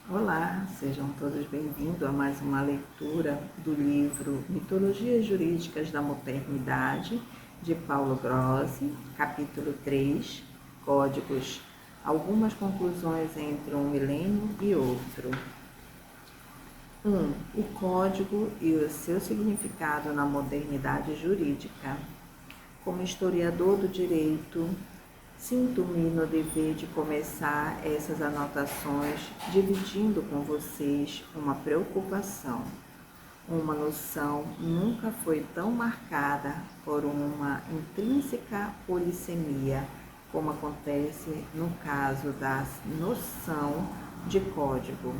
Olá, sejam todos bem-vindos a mais uma leitura do livro Mitologias Jurídicas da Modernidade, de Paulo Grossi, capítulo 3, Códigos, algumas conclusões entre um milênio e outro. 1. O código e o seu significado na modernidade jurídica. Como historiador do direito, sinto-me no dever de começar essas anotações dividindo com vocês uma preocupação. Uma noção nunca foi tão marcada por uma intrínseca polissemia como acontece no caso da noção de código.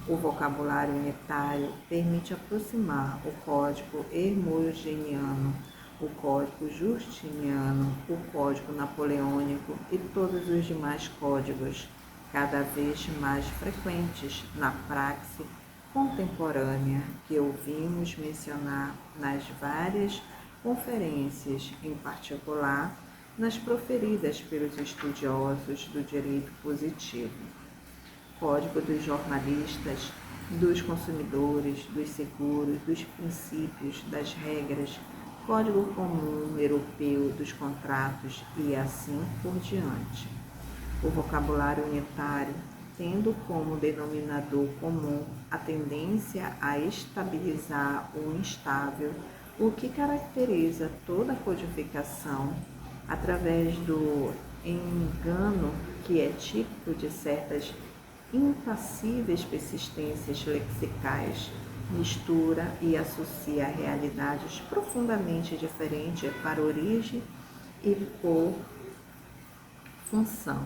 O vocabulário unitário permite aproximar o código hermogeniano, o código justiniano, o código napoleônico e todos os demais códigos, cada vez mais frequentes na praxe contemporânea que ouvimos mencionar nas várias conferências, em particular nas proferidas pelos estudiosos do direito positivo. Código dos jornalistas, dos consumidores, dos seguros, dos princípios, das regras, Código Comum Europeu dos Contratos e assim por diante. O vocabulário unitário, tendo como denominador comum a tendência a estabilizar o instável, o que caracteriza toda a codificação, através do engano que é típico de certas impassíveis persistências lexicais, mistura e associa realidades profundamente diferentes para origem e por função,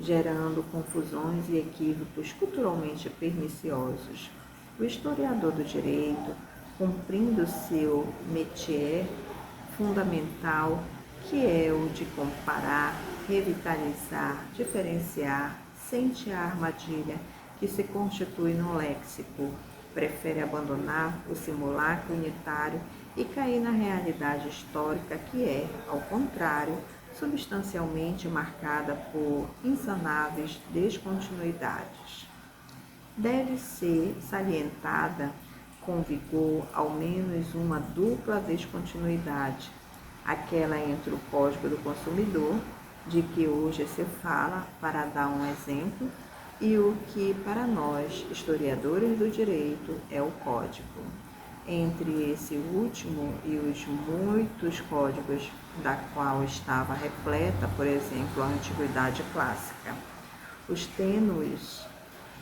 gerando confusões e equívocos culturalmente perniciosos. O historiador do direito, cumprindo seu métier fundamental, que é o de comparar, revitalizar, diferenciar, sente a armadilha que se constitui no léxico, prefere abandonar o simulacro unitário e cair na realidade histórica que é, ao contrário, substancialmente marcada por insanáveis descontinuidades. Deve ser salientada com vigor ao menos uma dupla descontinuidade, aquela entre o Código do Consumidor, de que hoje se fala para dar um exemplo, e o que para nós, historiadores do direito, é o Código. Entre esse último e os muitos códigos da qual estava repleta, por exemplo, a Antiguidade Clássica. Os tênues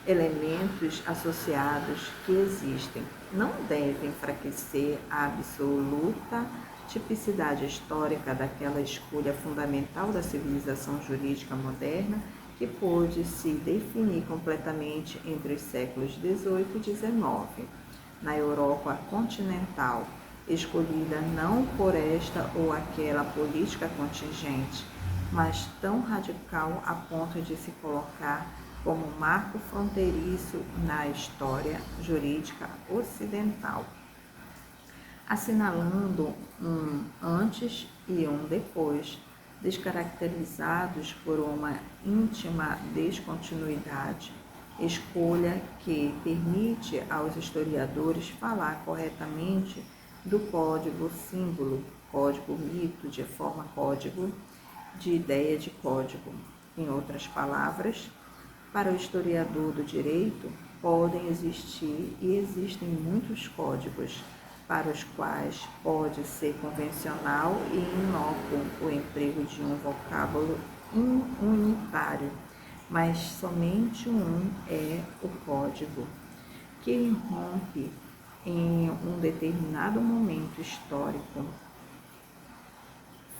elementos associados que existem não devem enfraquecer a absoluta tipicidade histórica daquela escolha fundamental da civilização jurídica moderna que pôde se definir completamente entre os séculos XVIII e XIX, na Europa continental, escolhida não por esta ou aquela política contingente, mas tão radical a ponto de se colocar como marco fronteiriço na história jurídica ocidental, assinalando um antes e um depois, descaracterizados por uma íntima descontinuidade, escolha que permite aos historiadores falar corretamente do código símbolo, código mito, de forma código, de ideia de código. Em outras palavras, para o historiador do direito, podem existir e existem muitos códigos, para os quais pode ser convencional e inócuo o emprego de um vocábulo unitário, mas somente um é o código, que irrompe em um determinado momento histórico,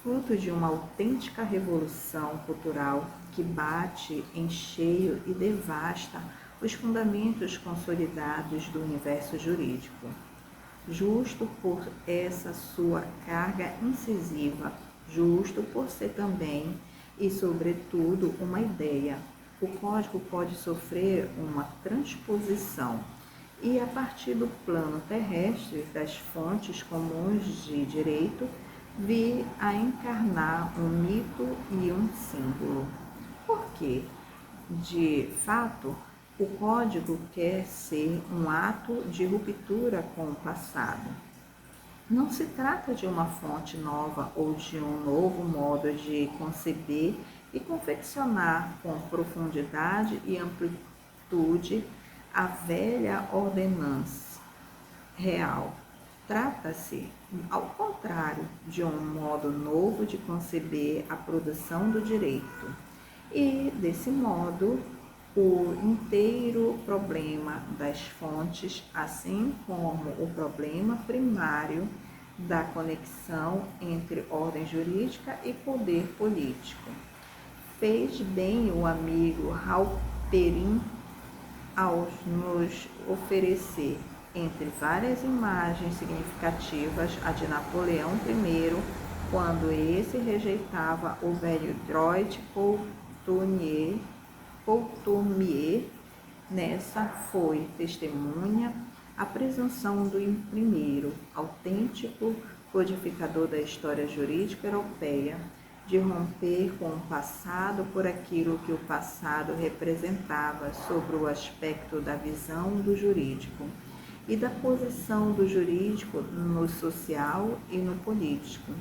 fruto de uma autêntica revolução cultural que bate em cheio e devasta os fundamentos consolidados do universo jurídico. Justo por essa sua carga incisiva, justo por ser também e, sobretudo, uma ideia, o código pode sofrer uma transposição e, a partir do plano terrestre das fontes comuns de direito, vir a encarnar um mito e um símbolo. Por quê? De fato, O código quer ser um ato de ruptura com o passado. Não se trata de uma fonte nova ou de um novo modo de conceber e confeccionar com profundidade e amplitude a velha ordenança real. Trata-se, ao contrário, de um modo novo de conceber a produção do direito. E, desse modo, o inteiro problema das fontes, assim como o problema primário da conexão entre ordem jurídica e poder político. Fez bem o amigo Halperin ao nos oferecer, entre várias imagens significativas, a de Napoleão I, quando esse rejeitava o velho droit Coulthard. Nessa foi testemunha a presunção do primeiro, autêntico codificador da história jurídica europeia, de romper com o passado por aquilo que o passado representava sobre o aspecto da visão do jurídico e da posição do jurídico no social e no político.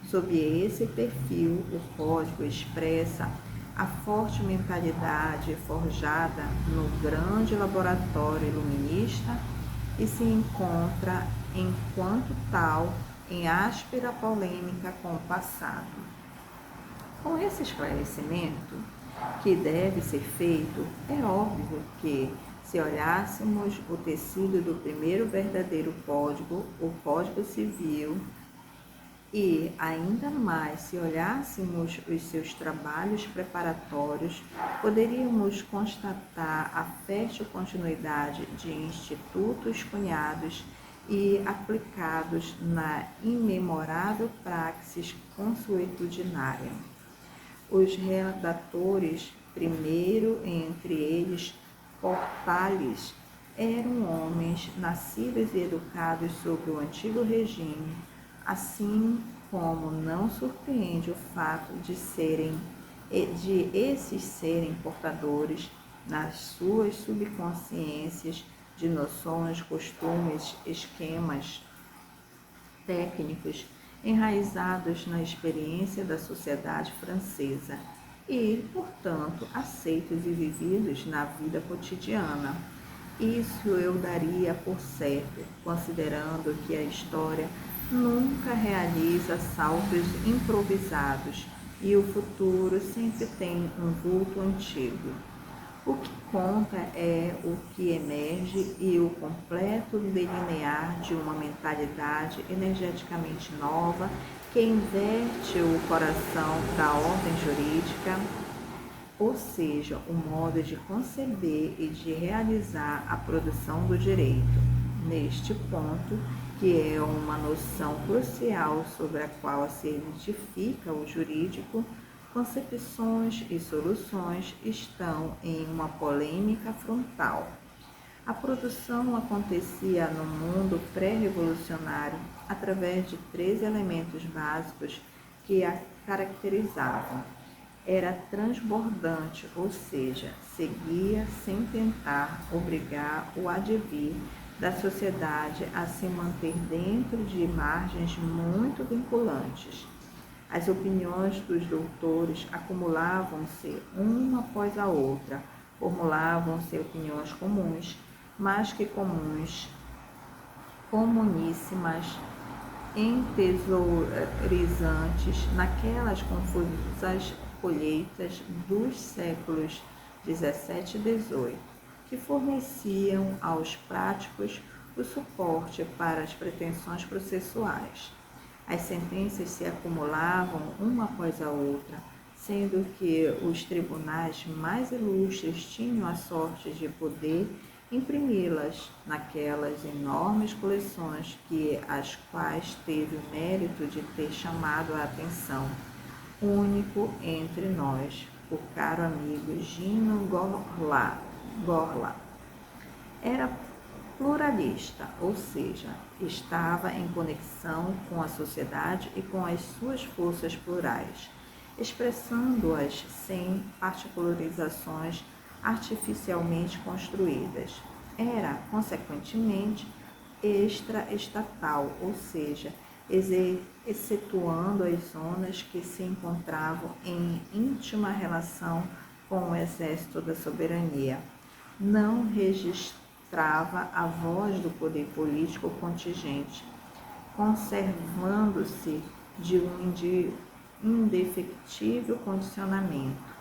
Sob esse perfil, o código expressa a forte mentalidade forjada no grande laboratório iluminista e se encontra, enquanto tal, em áspera polêmica com o passado. Com esse esclarecimento, que deve ser feito, é óbvio que, se olhássemos o tecido do primeiro verdadeiro código, o Código Civil, e ainda mais se olhássemos os seus trabalhos preparatórios, poderíamos constatar a fértil continuidade de institutos cunhados e aplicados na imemorável praxis consuetudinária. Os redatores, primeiro entre eles Portales, eram homens nascidos e educados sob o antigo regime, assim como não surpreende o fato de esses serem portadores, nas suas subconsciências, de noções, costumes, esquemas técnicos enraizados na experiência da sociedade francesa e, portanto, aceitos e vividos na vida cotidiana. Isso eu daria por certo, considerando que a história nunca realiza saltos improvisados e o futuro sempre tem um vulto antigo. O que conta é o que emerge e o completo delinear de uma mentalidade energeticamente nova que inverte o coração da ordem jurídica, ou seja, o modo de conceber e de realizar a produção do direito. Neste ponto, que é uma noção crucial sobre a qual se edifica o jurídico, concepções e soluções estão em uma polêmica frontal. A produção acontecia no mundo pré-revolucionário através de 3 elementos básicos que a caracterizavam. Era transbordante, ou seja, seguia sem tentar obrigar o advir da sociedade a se manter dentro de margens muito vinculantes. As opiniões dos doutores acumulavam-se uma após a outra, formulavam-se opiniões comuns, mais que comuns, comuníssimas, entesourizantes naquelas confusas colheitas dos séculos 17 e 18, que forneciam aos práticos o suporte para as pretensões processuais. As sentenças se acumulavam uma após a outra, sendo que os tribunais mais ilustres tinham a sorte de poder imprimi-las naquelas enormes coleções que as quais teve o mérito de ter chamado a atenção, único entre nós, o caro amigo Gino Gorla. Era pluralista, ou seja, estava em conexão com a sociedade e com as suas forças plurais, expressando-as sem particularizações artificialmente construídas. Era, consequentemente, extra-estatal, ou seja, excetuando as zonas que se encontravam em íntima relação com o exército da soberania. Não registrava a voz do poder político contingente, conservando-se de um indefectível condicionamento.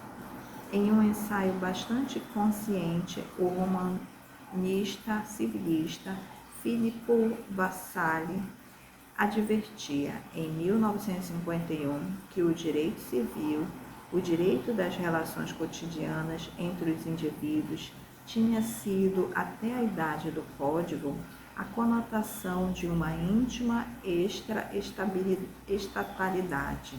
Em um ensaio bastante consciente, o humanista civilista Filippo Vassalli advertia, em 1951, que o direito civil, o direito das relações cotidianas entre os indivíduos, tinha sido, até a idade do Código, a conotação de uma íntima extra-estatalidade,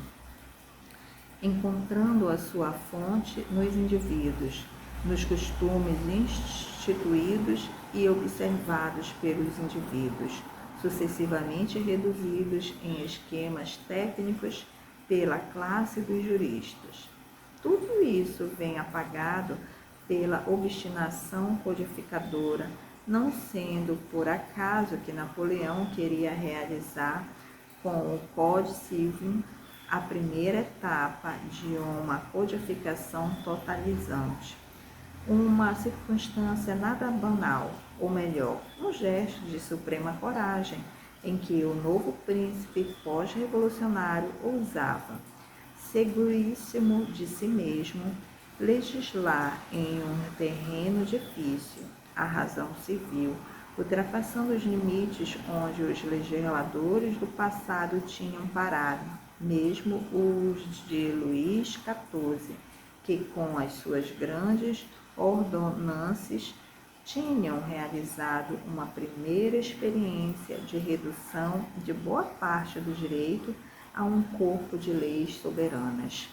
encontrando a sua fonte nos indivíduos, nos costumes instituídos e observados pelos indivíduos, sucessivamente reduzidos em esquemas técnicos pela classe dos juristas. Tudo isso vem apagado pela obstinação codificadora, não sendo por acaso que Napoleão queria realizar com o Código Civil a primeira etapa de uma codificação totalizante. Uma circunstância nada banal, ou melhor, um gesto de suprema coragem, em que o novo príncipe pós-revolucionário ousava, seguríssimo de si mesmo, legislar em um terreno difícil, a razão civil, ultrapassando os limites onde os legisladores do passado tinham parado, mesmo os de Luís XIV, que com as suas grandes ordonanças tinham realizado uma primeira experiência de redução de boa parte do direito a um corpo de leis soberanas.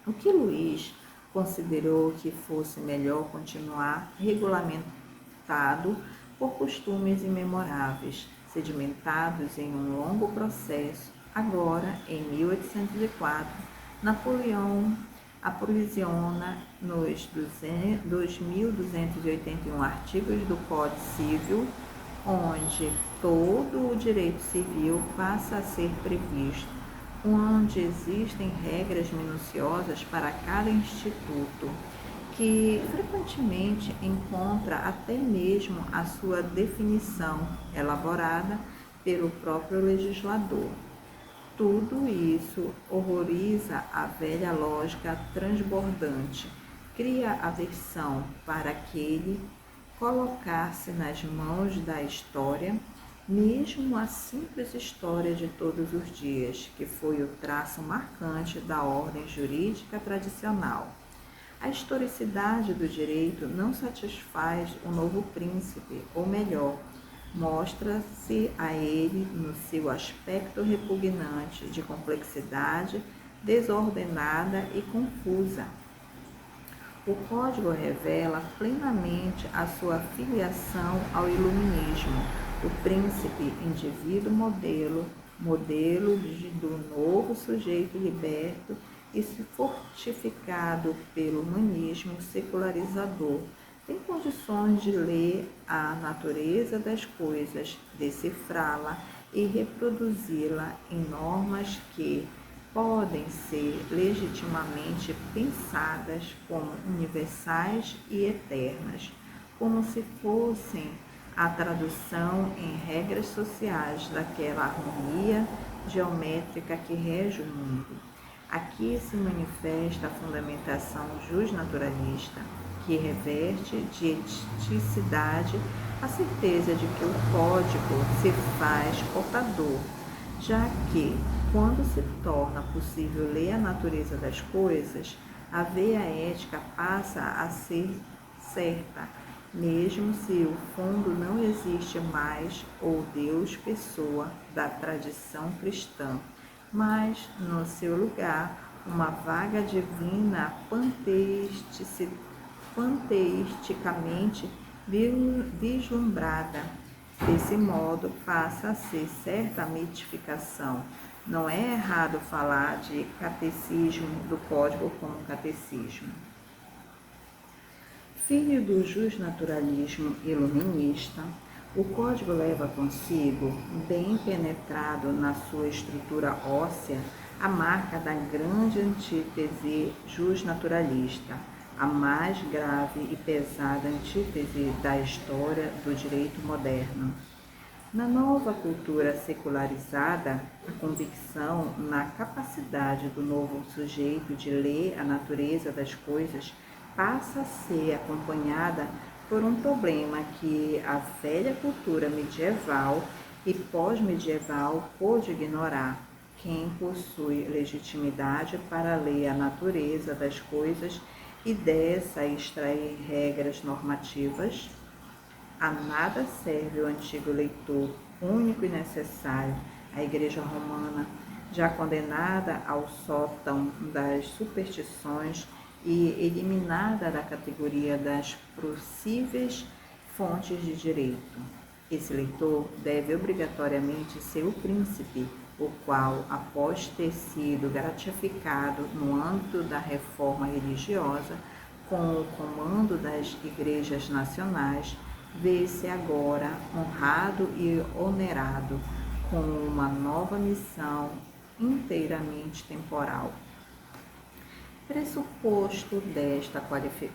O que Luís considerou que fosse melhor continuar regulamentado por costumes imemoráveis, sedimentados em um longo processo. Agora, em 1804, Napoleão aprisiona nos 2.281 artigos do Código Civil, onde todo o direito civil passa a ser previsto, onde existem regras minuciosas para cada instituto, que frequentemente encontra até mesmo a sua definição elaborada pelo próprio legislador. Tudo isso horroriza a velha lógica transbordante, cria aversão para aquele colocar-se nas mãos da história, mesmo a simples história de todos os dias, que foi o traço marcante da ordem jurídica tradicional. A historicidade do direito não satisfaz o novo príncipe, ou melhor, mostra-se a ele no seu aspecto repugnante de complexidade desordenada e confusa. O Código revela plenamente a sua filiação ao iluminismo, o príncipe indivíduo modelo do novo sujeito liberto e fortificado pelo humanismo secularizador, tem condições de ler a natureza das coisas, decifrá-la e reproduzi-la em normas que podem ser legitimamente pensadas como universais e eternas, como se fossem a tradução em regras sociais daquela harmonia geométrica que rege o mundo. Aqui se manifesta a fundamentação justnaturalista, que reveste de eticidade a certeza de que o código se faz portador, já que, quando se torna possível ler a natureza das coisas, a veia ética passa a ser certa, mesmo se o fundo não existe mais, ou Deus pessoa da tradição cristã, mas, no seu lugar, uma vaga divina panteisticamente vislumbrada. Desse modo, passa a ser certa a mitificação. Não é errado falar de catecismo do Código como catecismo. Filho do justnaturalismo iluminista, o código leva consigo, bem penetrado na sua estrutura óssea, a marca da grande antítese justnaturalista, a mais grave e pesada antítese da história do direito moderno. Na nova cultura secularizada, a convicção na capacidade do novo sujeito de ler a natureza das coisas passa a ser acompanhada por um problema que a velha cultura medieval e pós-medieval pôde ignorar. Quem possui legitimidade para ler a natureza das coisas e dessa extrair regras normativas? A nada serve o antigo leitor, único e necessário, a Igreja Romana, já condenada ao sótão das superstições e eliminada da categoria das possíveis fontes de direito. Esse leitor deve obrigatoriamente ser o príncipe, o qual, após ter sido gratificado no âmbito da reforma religiosa, com o comando das igrejas nacionais, vê-se agora honrado e onerado com uma nova missão inteiramente temporal. Pressuposto desta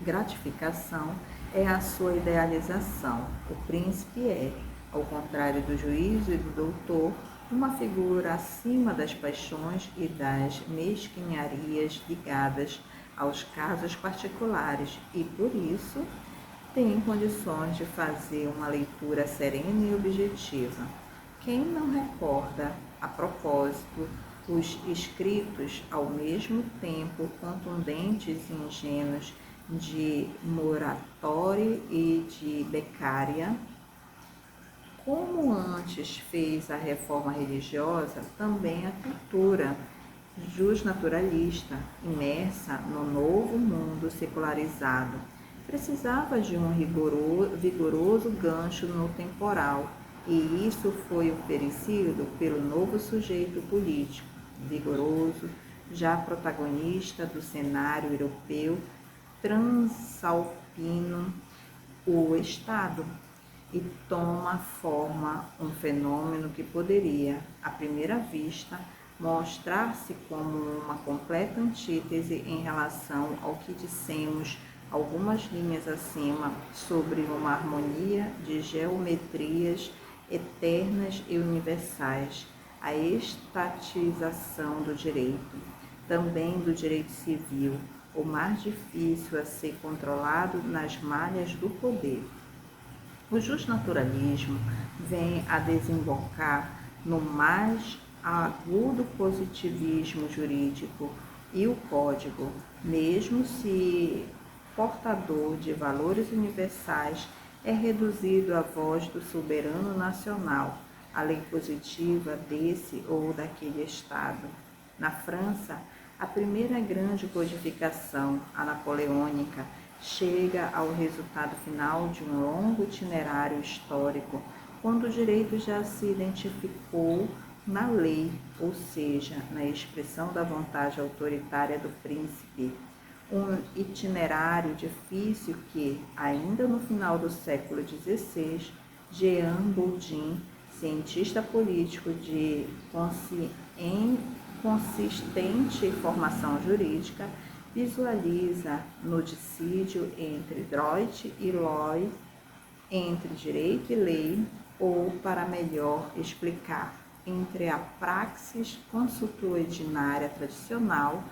gratificação é a sua idealização. O príncipe é, ao contrário do juízo e do doutor, uma figura acima das paixões e das mesquinharias ligadas aos casos particulares e, por isso, tem condições de fazer uma leitura serena e objetiva. Quem não recorda, a propósito, os escritos ao mesmo tempo contundentes e ingênuos de Muratori e de Beccaria? Como antes fez a reforma religiosa, também a cultura justnaturalista, imersa no novo mundo secularizado, precisava de um vigoroso gancho no temporal, e isso foi oferecido pelo novo sujeito político, vigoroso, já protagonista do cenário europeu transalpino, o Estado, e toma forma um fenômeno que poderia, à primeira vista, mostrar-se como uma completa antítese em relação ao que dissemos algumas linhas acima sobre uma harmonia de geometrias eternas e universais, a estatização do direito, também do direito civil, o mais difícil a ser controlado nas malhas do poder. O justnaturalismo vem a desembocar no mais agudo positivismo jurídico e o código, mesmo se portador de valores universais, é reduzido à voz do soberano nacional, a lei positiva desse ou daquele Estado. Na França, a primeira grande codificação, a napoleônica, chega ao resultado final de um longo itinerário histórico, quando o direito já se identificou na lei, ou seja, na expressão da vontade autoritária do príncipe. Um itinerário difícil que, ainda no final do século XVI, Jean Boldin, cientista político de consistente formação jurídica, visualiza no dissídio entre droit e loi, entre direito e lei, ou, para melhor explicar, entre a praxis consuetudinária tradicional,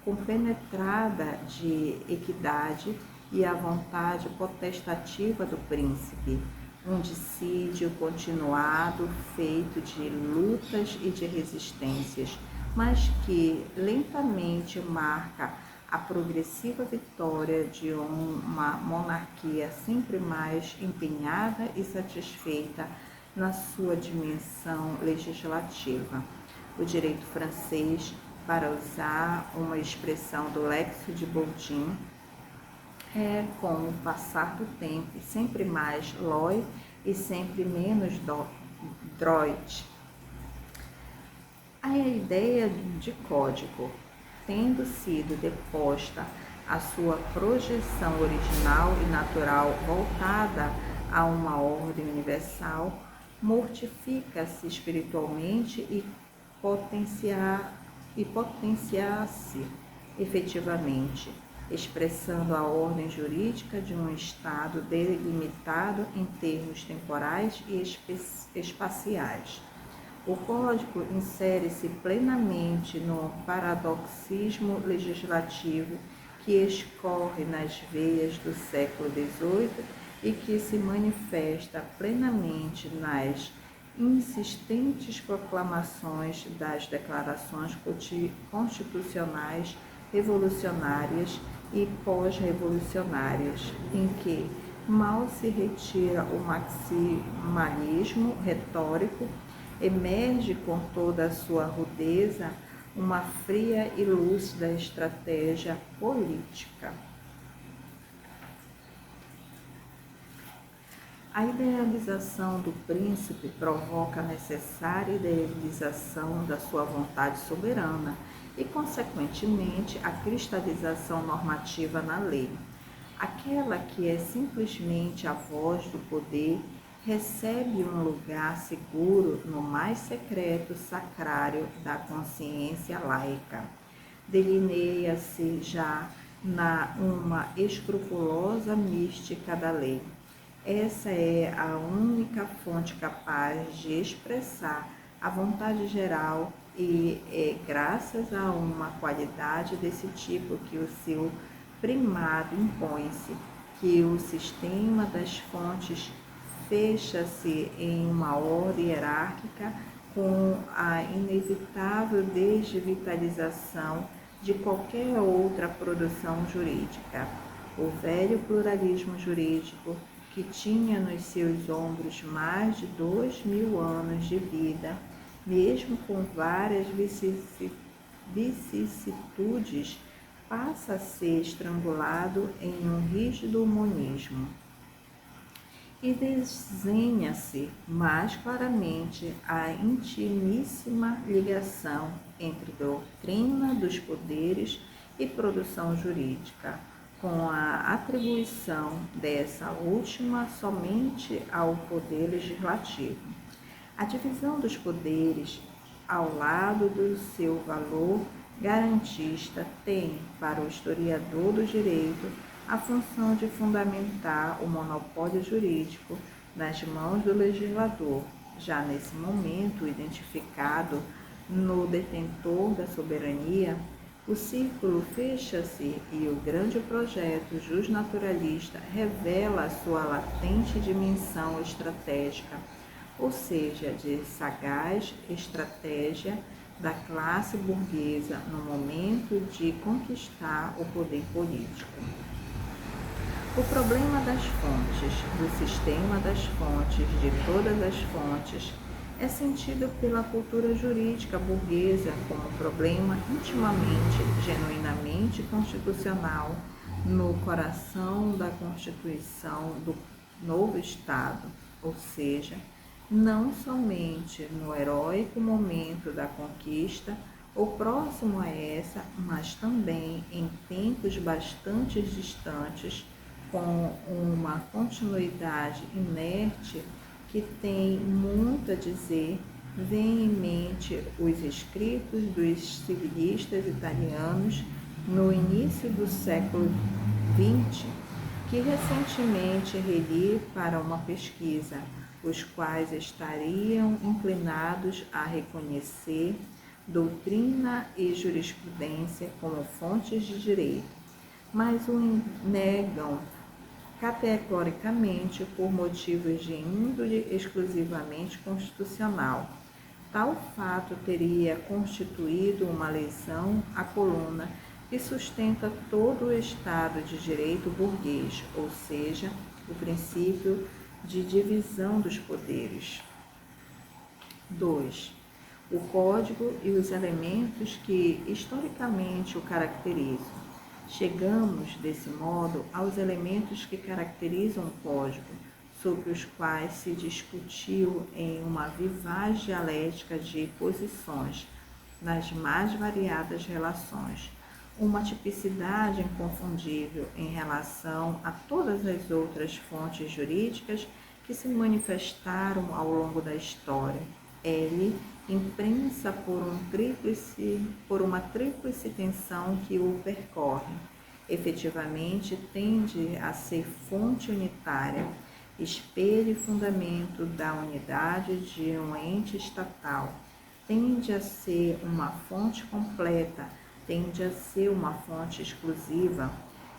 compenetrada de equidade, e a vontade potestativa do príncipe, um dissídio continuado feito de lutas e de resistências, mas que lentamente marca a progressiva vitória de uma monarquia sempre mais empenhada e satisfeita na sua dimensão legislativa. O direito francês, para usar uma expressão do Lexio de Boldin, é, com o passar do tempo, sempre mais loi e sempre menos droit. A ideia de código, tendo sido deposta a sua projeção original e natural voltada a uma ordem universal, mortifica-se espiritualmente e potenciar-se efetivamente, expressando a ordem jurídica de um Estado delimitado em termos temporais e espaciais. O Código insere-se plenamente no paradoxismo legislativo que escorre nas veias do século XVIII e que se manifesta plenamente nas insistentes proclamações das declarações constitucionais revolucionárias e pós-revolucionárias, em que mal se retira o maximalismo retórico, emerge com toda a sua rudeza uma fria e lúcida estratégia política. A idealização do príncipe provoca a necessária idealização da sua vontade soberana e, consequentemente, a cristalização normativa na lei. Aquela que é simplesmente a voz do poder recebe um lugar seguro no mais secreto sacrário da consciência laica. Delineia-se já uma escrupulosa mística da lei. Essa é a única fonte capaz de expressar a vontade geral e é graças a uma qualidade desse tipo que o seu primado impõe-se, que o sistema das fontes fecha-se em uma ordem hierárquica com a inevitável desvitalização de qualquer outra produção jurídica. O velho pluralismo jurídico, que tinha nos seus ombros mais de 2000 anos de vida, mesmo com várias vicissitudes, passa a ser estrangulado em um rígido monismo. E desenha-se mais claramente a intimíssima ligação entre doutrina dos poderes e produção jurídica, com a atribuição dessa última somente ao poder legislativo. A divisão dos poderes, ao lado do seu valor garantista, tem, para o historiador do direito, a função de fundamentar o monopólio jurídico nas mãos do legislador, já nesse momento identificado no detentor da soberania. O círculo fecha-se e o grande projeto justnaturalista revela a sua latente dimensão estratégica, ou seja, de sagaz estratégia da classe burguesa no momento de conquistar o poder político. O problema das fontes, do sistema das fontes, de todas as fontes, é sentido pela cultura jurídica burguesa como um problema intimamente, genuinamente constitucional no coração da constituição do novo Estado, ou seja, não somente no heróico momento da conquista ou próximo a essa, mas também em tempos bastante distantes, com uma continuidade inerte que tem muito a dizer, vem em mente os escritos dos civilistas italianos no início do século XX, que recentemente reli para uma pesquisa, os quais estariam inclinados a reconhecer doutrina e jurisprudência como fontes de direito, mas o negam categoricamente por motivos de índole exclusivamente constitucional. Tal fato teria constituído uma lesão à coluna que sustenta todo o Estado de direito burguês, ou seja, o princípio de divisão dos poderes. 2. O Código e os elementos que historicamente o caracterizam. Chegamos, desse modo, aos elementos que caracterizam o Código, sobre os quais se discutiu em uma vivaz dialética de posições, nas mais variadas relações. uma tipicidade inconfundível em relação a todas as outras fontes jurídicas que se manifestaram ao longo da história. L, imprensa por uma tríplice tensão que o percorre. Efetivamente, tende a ser fonte unitária, espelho e fundamento da unidade de um ente estatal. Tende a ser uma fonte completa, tende a ser uma fonte exclusiva.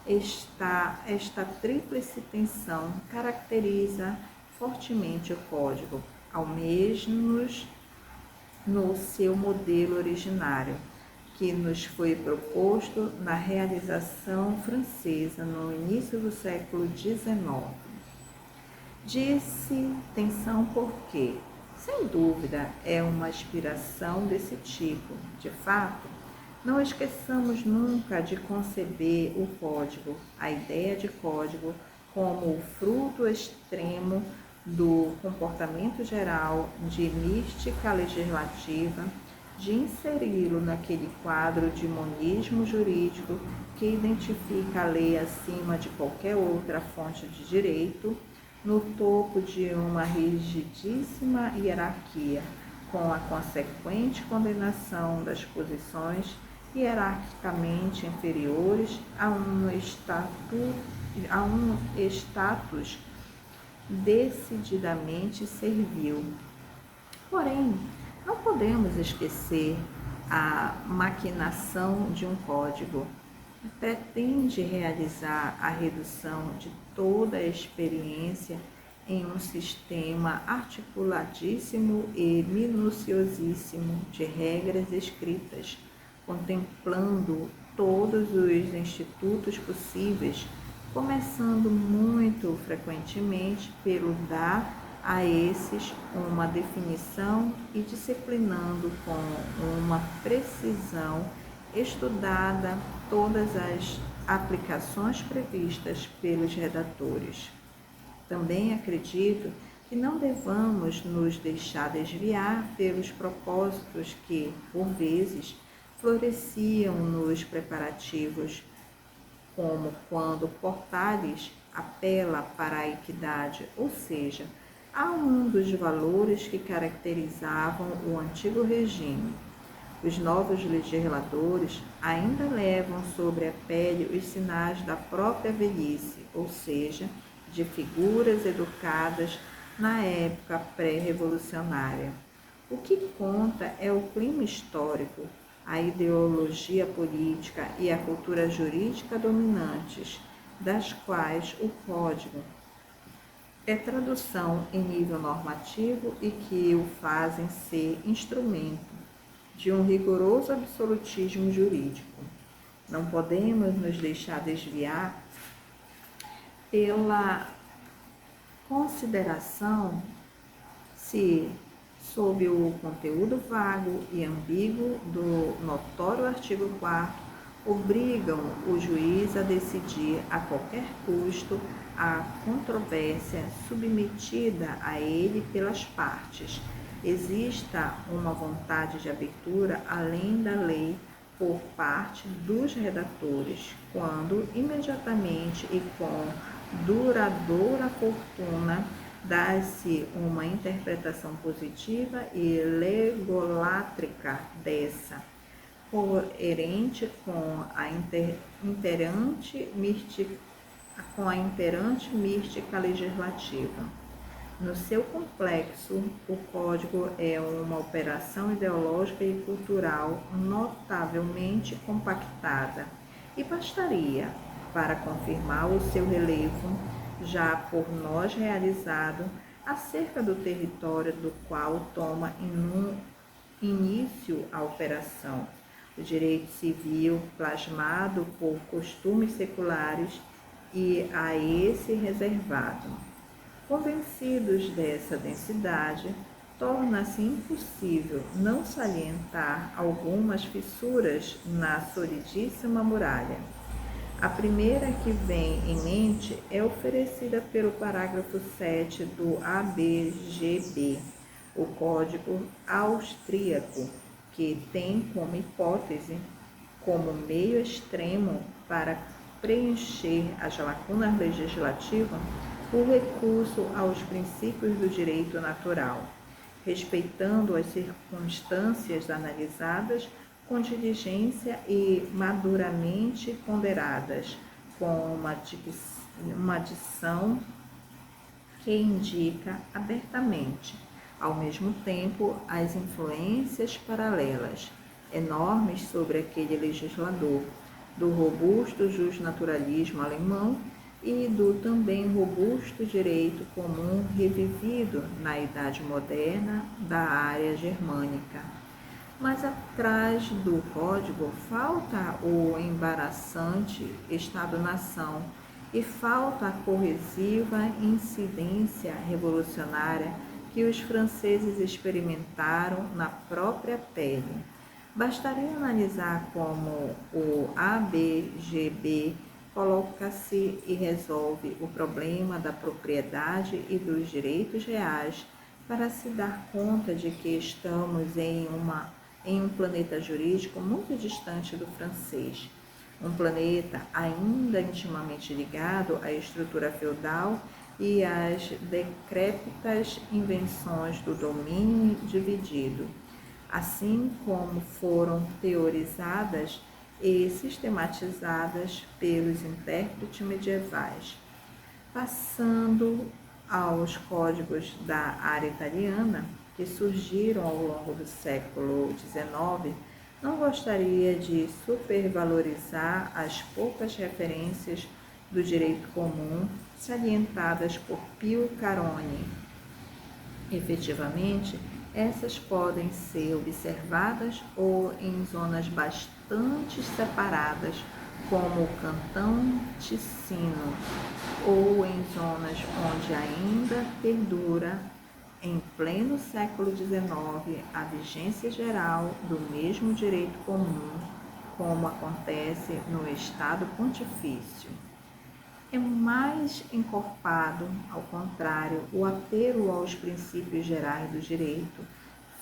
Esta tríplice tensão caracteriza fortemente o Código, ao menos no seu modelo originário, que nos foi proposto na realização francesa no início do século XIX. Disse tensão porque, sem dúvida, é uma aspiração desse tipo. De fato, não esqueçamos nunca de conceber o código, a ideia de código, como o fruto extremo do comportamento geral de mística legislativa, de inseri-lo naquele quadro de monismo jurídico que identifica a lei acima de qualquer outra fonte de direito, no topo de uma rigidíssima hierarquia, com a consequente condenação das posições hierarquicamente inferiores a um status decididamente servil. Porém, não podemos esquecer a maquinação de um código. Pretende realizar a redução de toda a experiência em um sistema articuladíssimo e minuciosíssimo de regras escritas, contemplando todos os institutos possíveis, começando muito frequentemente pelo dar a esses uma definição e disciplinando com uma precisão estudada todas as aplicações previstas pelos redatores. Também acredito que não devamos nos deixar desviar pelos propósitos que, por vezes, floresciam nos preparativos, como quando Portales apela para a equidade, ou seja, a um dos valores que caracterizavam o antigo regime. Os novos legisladores ainda levam sobre a pele os sinais da própria velhice, ou seja, de figuras educadas na época pré-revolucionária. O que conta é o clima histórico, a ideologia política e a cultura jurídica dominantes, das quais o Código é tradução em nível normativo e que o fazem ser instrumento de um rigoroso absolutismo jurídico. Não podemos nos deixar desviar pela consideração se, sob o conteúdo vago e ambíguo do notório artigo 4º, obrigam o juiz a decidir a qualquer custo a controvérsia submetida a ele pelas partes. Exista uma vontade de abertura além da lei por parte dos redatores, quando imediatamente e com duradoura fortuna dá-se uma interpretação positiva e legolátrica dessa, coerente com a imperante mística legislativa. No seu complexo, o Código é uma operação ideológica e cultural notavelmente compactada, e bastaria, para confirmar o seu relevo, já por nós realizado, acerca do território do qual toma início a operação, o direito civil plasmado por costumes seculares e a esse reservado. Convencidos dessa densidade, torna-se impossível não salientar algumas fissuras na solidíssima muralha. A primeira que vem em mente é oferecida pelo parágrafo 7 do ABGB, o Código Austríaco, que tem como hipótese como meio extremo para preencher as lacunas legislativas, o recurso aos princípios do direito natural, respeitando as circunstâncias analisadas com diligência e maduramente ponderadas, com uma dição que indica abertamente, ao mesmo tempo, as influências paralelas, enormes sobre aquele legislador, do robusto justnaturalismo alemão e do também robusto direito comum revivido na Idade Moderna da área germânica. Mas atrás do código falta o embaraçante Estado-nação e falta a corrosiva incidência revolucionária que os franceses experimentaram na própria pele. Bastaria analisar como o ABGB coloca-se e resolve o problema da propriedade e dos direitos reais para se dar conta de que estamos em um planeta jurídico muito distante do francês, um planeta ainda intimamente ligado à estrutura feudal e às decrépitas invenções do domínio dividido, assim como foram teorizadas e sistematizadas pelos intérpretes medievais. Passando aos códigos da área italiana, que surgiram ao longo do século XIX, não gostaria de supervalorizar as poucas referências do direito comum salientadas por Pio Carone. Efetivamente, essas podem ser observadas ou em zonas bastante separadas, como o Cantão Ticino, ou em zonas onde ainda perdura, em pleno século XIX, a vigência geral do mesmo direito comum, como acontece no Estado Pontifício. É mais encorpado, ao contrário, o apelo aos princípios gerais do direito,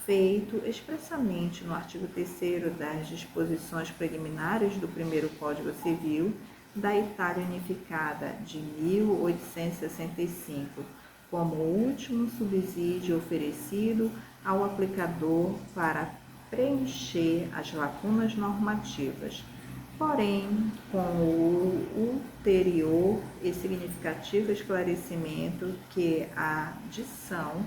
feito expressamente no artigo 3º das disposições preliminares do primeiro Código Civil da Itália Unificada de 1865, como último subsídio oferecido ao aplicador para preencher as lacunas normativas. Porém, com o ulterior e significativo esclarecimento que a dição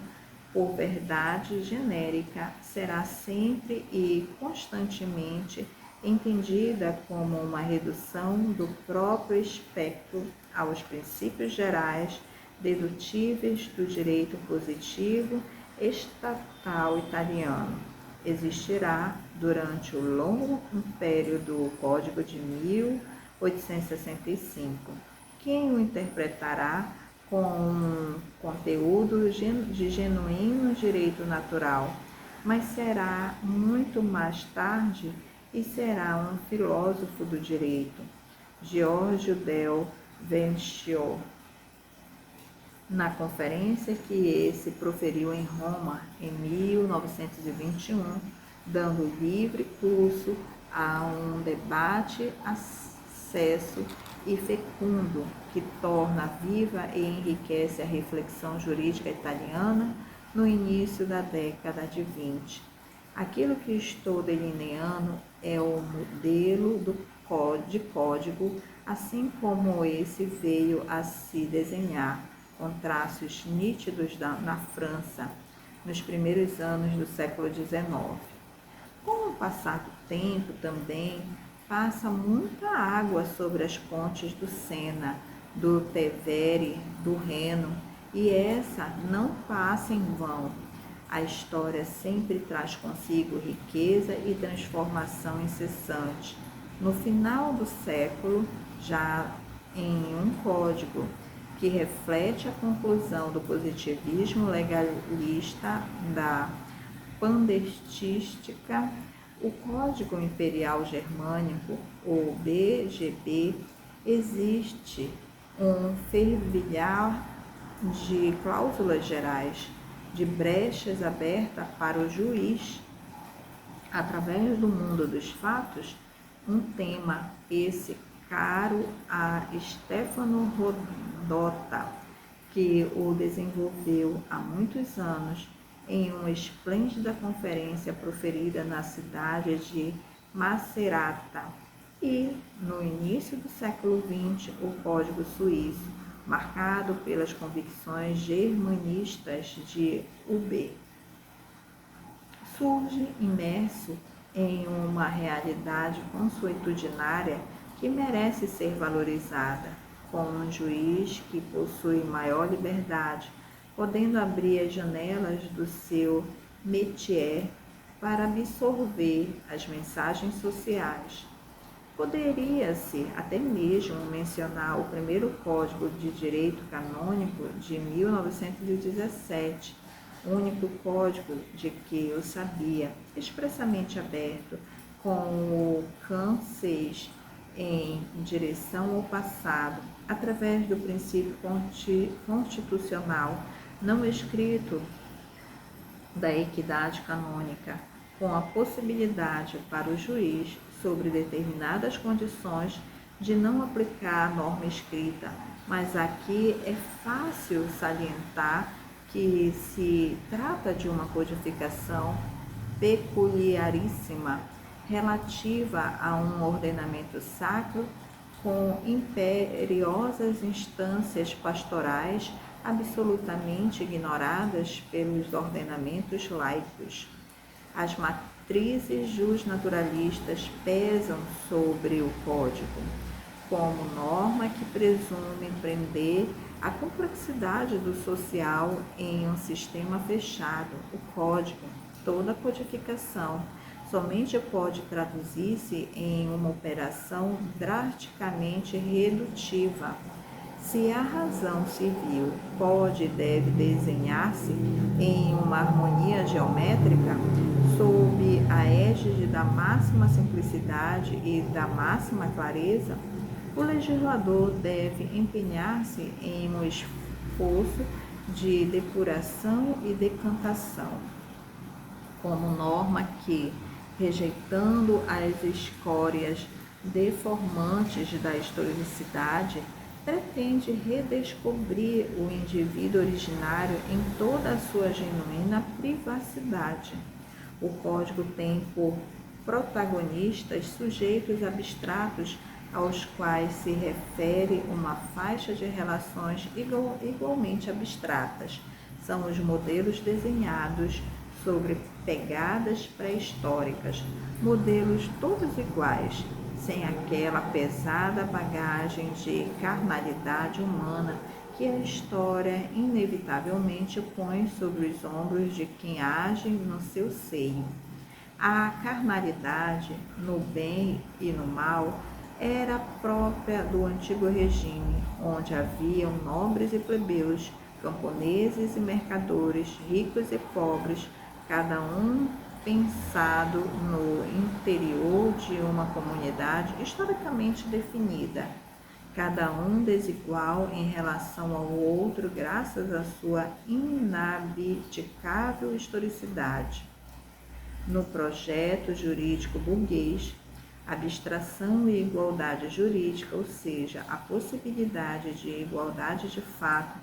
por verdade genérica será sempre e constantemente entendida como uma redução do próprio espectro aos princípios gerais dedutíveis do direito positivo estatal italiano. Existirá, durante o longo império do Código de 1865, quem o interpretará com um conteúdo de genuíno direito natural, mas será muito mais tarde e será um filósofo do direito, Giorgio del Vecchio, na conferência que esse proferiu em Roma em 1921, dando livre curso a um debate aceso e fecundo que torna viva e enriquece a reflexão jurídica italiana no início da década de 20. Aquilo que estou delineando é o modelo de código, assim como esse veio a se desenhar, com traços nítidos na França, nos primeiros anos do século XIX. Com o passar do tempo também, passa muita água sobre as pontes do Sena, do Tevere, do Reno, e essa não passa em vão. A história sempre traz consigo riqueza e transformação incessante. No final do século, já em um código que reflete a conclusão do positivismo legalista da pandestística, o Código Imperial Germânico, o BGB, existe um fervilhar de cláusulas gerais, de brechas abertas para o juiz, através do mundo dos fatos, um tema esse caro a Stefano Rodota, que o desenvolveu há muitos anos em uma esplêndida conferência proferida na cidade de Macerata, e, no início do século XX, o Código Suíço, marcado pelas convicções germanistas de Huber, surge imerso em uma realidade consuetudinária que merece ser valorizada, com um juiz que possui maior liberdade, podendo abrir as janelas do seu métier para absorver as mensagens sociais. Poderia-se até mesmo mencionar o primeiro Código de Direito Canônico de 1917, único código de que eu sabia, expressamente aberto, com o CAN 6 em direção ao passado, através do princípio constitucional não escrito da equidade canônica, com a possibilidade para o juiz, sobre determinadas condições, de não aplicar a norma escrita, mas aqui é fácil salientar que se trata de uma codificação peculiaríssima relativa a um ordenamento sacro com imperiosas instâncias pastorais absolutamente ignoradas pelos ordenamentos laicos. As matrizes justnaturalistas pesam sobre o Código, como norma que presume prender a complexidade do social em um sistema fechado. O Código, toda codificação, somente pode traduzir-se em uma operação drasticamente redutiva. Se a razão civil pode e deve desenhar-se em uma harmonia geométrica, sob a égide da máxima simplicidade e da máxima clareza, o legislador deve empenhar-se em um esforço de depuração e decantação, como norma que, rejeitando as escórias deformantes da historicidade, pretende redescobrir o indivíduo originário em toda a sua genuína privacidade. O Código tem por protagonistas sujeitos abstratos aos quais se refere uma faixa de relações igualmente abstratas. São os modelos desenhados sobre pegadas pré-históricas, modelos todos iguais, sem aquela pesada bagagem de carnalidade humana que a história inevitavelmente põe sobre os ombros de quem age no seu seio. A carnalidade, no bem e no mal, era própria do antigo regime, onde haviam nobres e plebeus, camponeses e mercadores, ricos e pobres, cada um pensado no interior de uma comunidade historicamente definida, cada um desigual em relação ao outro graças à sua inabdicável historicidade. No projeto jurídico burguês, abstração e igualdade jurídica, ou seja, a possibilidade de igualdade de fato,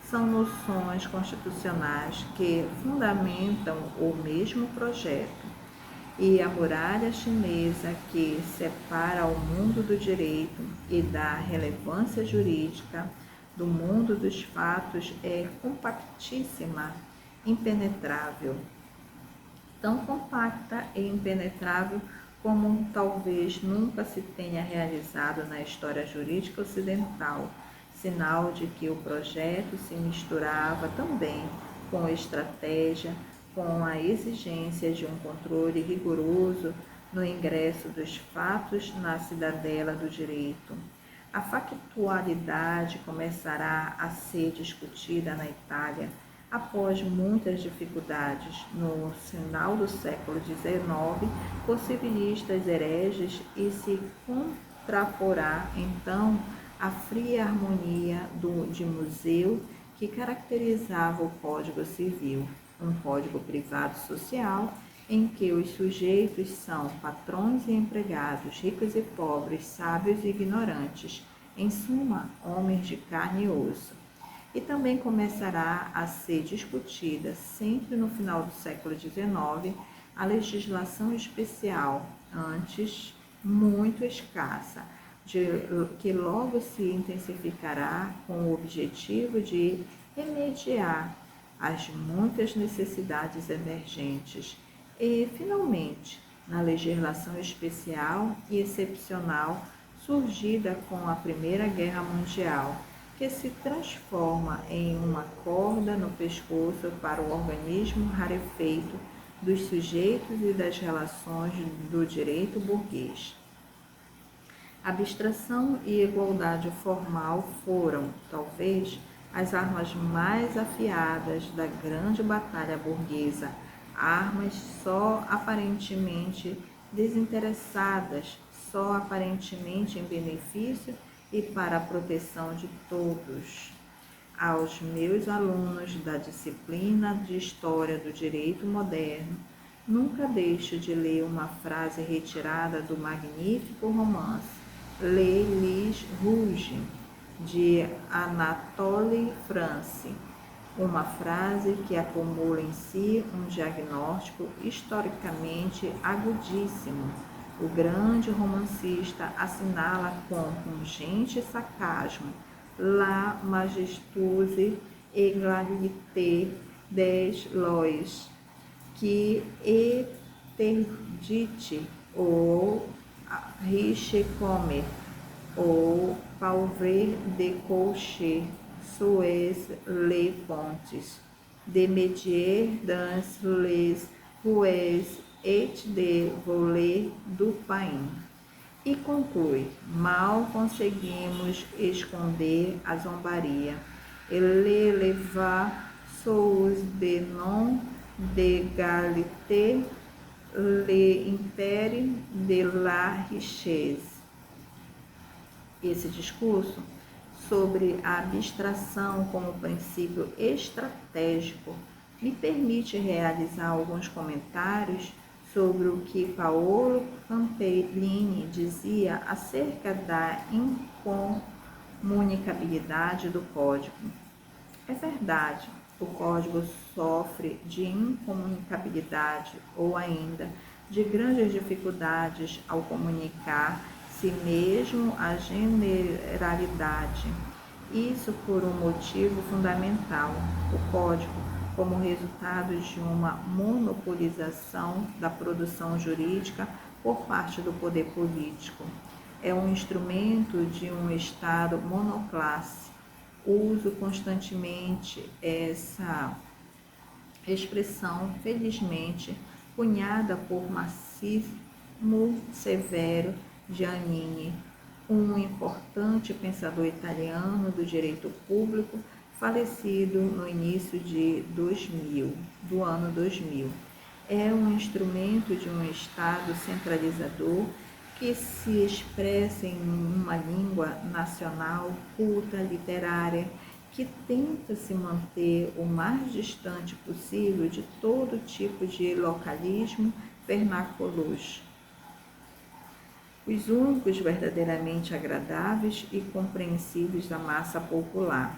são noções constitucionais que fundamentam o mesmo projeto. E a muralha chinesa que separa o mundo do direito e da relevância jurídica do mundo dos fatos é compactíssima, impenetrável. Tão compacta e impenetrável como talvez nunca se tenha realizado na história jurídica ocidental, sinal de que o projeto se misturava também com estratégia, com a exigência de um controle rigoroso no ingresso dos fatos na cidadela do direito. A factualidade começará a ser discutida na Itália após muitas dificuldades. No final do século XIX, por civilistas hereges, e se contraporá então a fria harmonia de museu que caracterizava o Código Civil, um código privado social em que os sujeitos são patrões e empregados, ricos e pobres, sábios e ignorantes, em suma, homens de carne e osso. E também começará a ser discutida, sempre no final do século XIX, a legislação especial, antes muito escassa, que logo se intensificará com o objetivo de remediar às muitas necessidades emergentes e, finalmente, na legislação especial e excepcional surgida com a Primeira Guerra Mundial, que se transforma em uma corda no pescoço para o organismo rarefeito dos sujeitos e das relações do direito burguês. Abstração e igualdade formal foram, talvez, as armas mais afiadas da grande batalha burguesa, armas só aparentemente desinteressadas, só aparentemente em benefício e para a proteção de todos. Aos meus alunos da disciplina de História do Direito Moderno, nunca deixo de ler uma frase retirada do magnífico romance Les Lys Rouges, de Anatole France, uma frase que acumula em si um diagnóstico historicamente agudíssimo. O grande romancista assinala com pungente sarcasmo la majestueuse égalité des lois qui interdite ou riche comme ou pauvre de coucher suez les pontes de métier dans les rues et de voler do pain. E conclui, mal conseguimos esconder a zombaria. Ele leva sous de nom d'égalité l'império de la richesse. Esse discurso sobre a abstração como princípio estratégico me permite realizar alguns comentários sobre o que Paolo Campellini dizia acerca da incomunicabilidade do código. É verdade, o código sofre de incomunicabilidade ou ainda de grandes dificuldades ao comunicar si mesmo a generalidade. Isso por um motivo fundamental. O código, como resultado de uma monopolização da produção jurídica por parte do poder político, é um instrumento de um Estado monoclasse. Uso constantemente essa expressão, felizmente, cunhada por Massimo Severo Giannini, um importante pensador italiano do direito público, falecido no início do ano 2000. É um instrumento de um Estado centralizador que se expressa em uma língua nacional, culta, literária, que tenta se manter o mais distante possível de todo tipo de localismo vernáculos. Os únicos verdadeiramente agradáveis e compreensíveis da massa popular.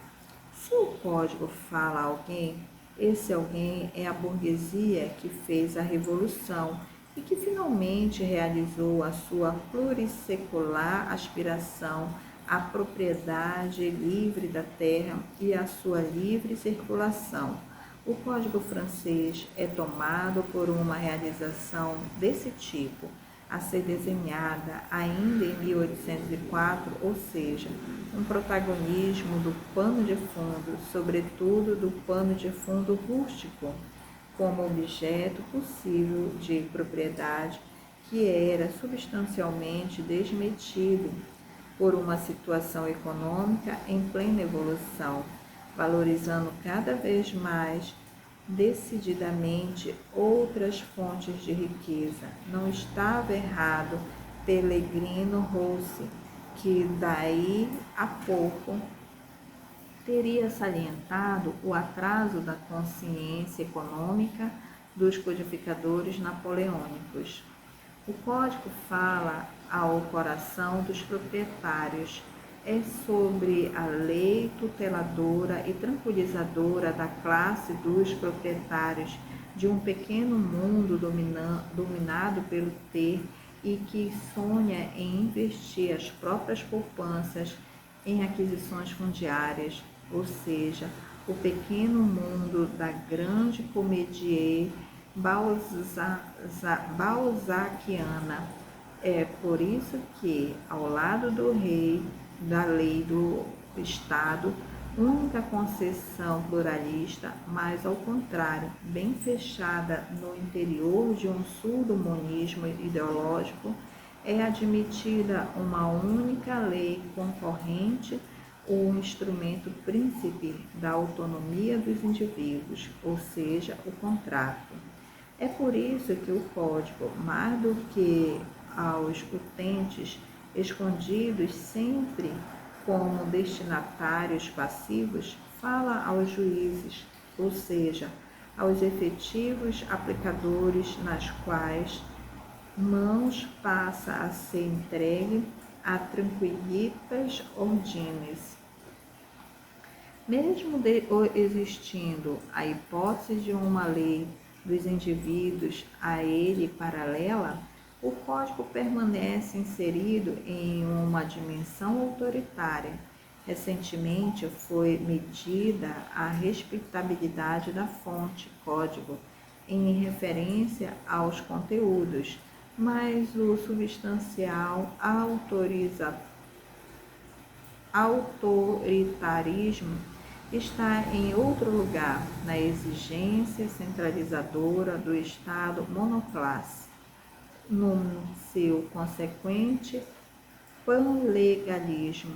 Se o código fala a alguém, esse alguém é a burguesia que fez a revolução e que finalmente realizou a sua plurissecular aspiração à propriedade livre da terra e à sua livre circulação. O Código francês é tomado por uma realização desse tipo, a ser desenhada ainda em 1804, ou seja, um protagonismo do pano de fundo, sobretudo do pano de fundo rústico, como objeto possível de propriedade que era substancialmente desmetido por uma situação econômica em plena evolução, valorizando cada vez mais decididamente outras fontes de riqueza. Não estava errado Pellegrino Rossi, que daí a pouco teria salientado o atraso da consciência econômica dos codificadores napoleônicos. O código fala ao coração dos proprietários, é sobre a lei tuteladora e tranquilizadora da classe dos proprietários de um pequeno mundo dominado pelo ter e que sonha em investir as próprias poupanças em aquisições fundiárias, ou seja, o pequeno mundo da grande comédie balzaciana. É por isso que, ao lado do rei, da lei do Estado, única concessão pluralista, mas ao contrário, bem fechada no interior de um surdo monismo ideológico, é admitida uma única lei concorrente, o instrumento príncipe da autonomia dos indivíduos, ou seja, o contrato. É por isso que o código, mais do que aos utentes escondidos sempre como destinatários passivos, fala aos juízes, ou seja, aos efetivos aplicadores nas quais mãos passa a ser entregue a tranquilitas ordines. Mesmo existindo a hipótese de uma lei dos indivíduos a ele paralela, o código permanece inserido em uma dimensão autoritária. Recentemente foi medida a respeitabilidade da fonte código em referência aos conteúdos, mas o substancial autoritarismo está em outro lugar, na exigência centralizadora do Estado monoclasse, no seu consequente panlegalismo,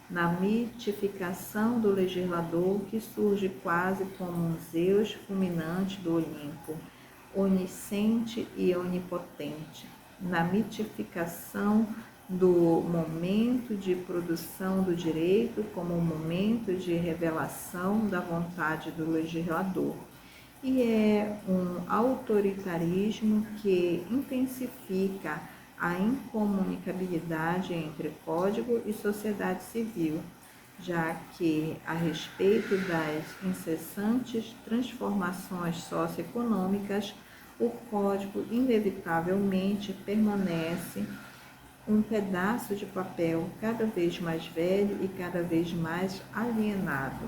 na mitificação do legislador que surge quase como um Zeus fulminante do Olimpo, onisciente e onipotente, na mitificação do momento de produção do direito como um momento de revelação da vontade do legislador. E é um autoritarismo que intensifica a incomunicabilidade entre código e sociedade civil, já que, a respeito das incessantes transformações socioeconômicas, o código inevitavelmente permanece um pedaço de papel cada vez mais velho e cada vez mais alienado.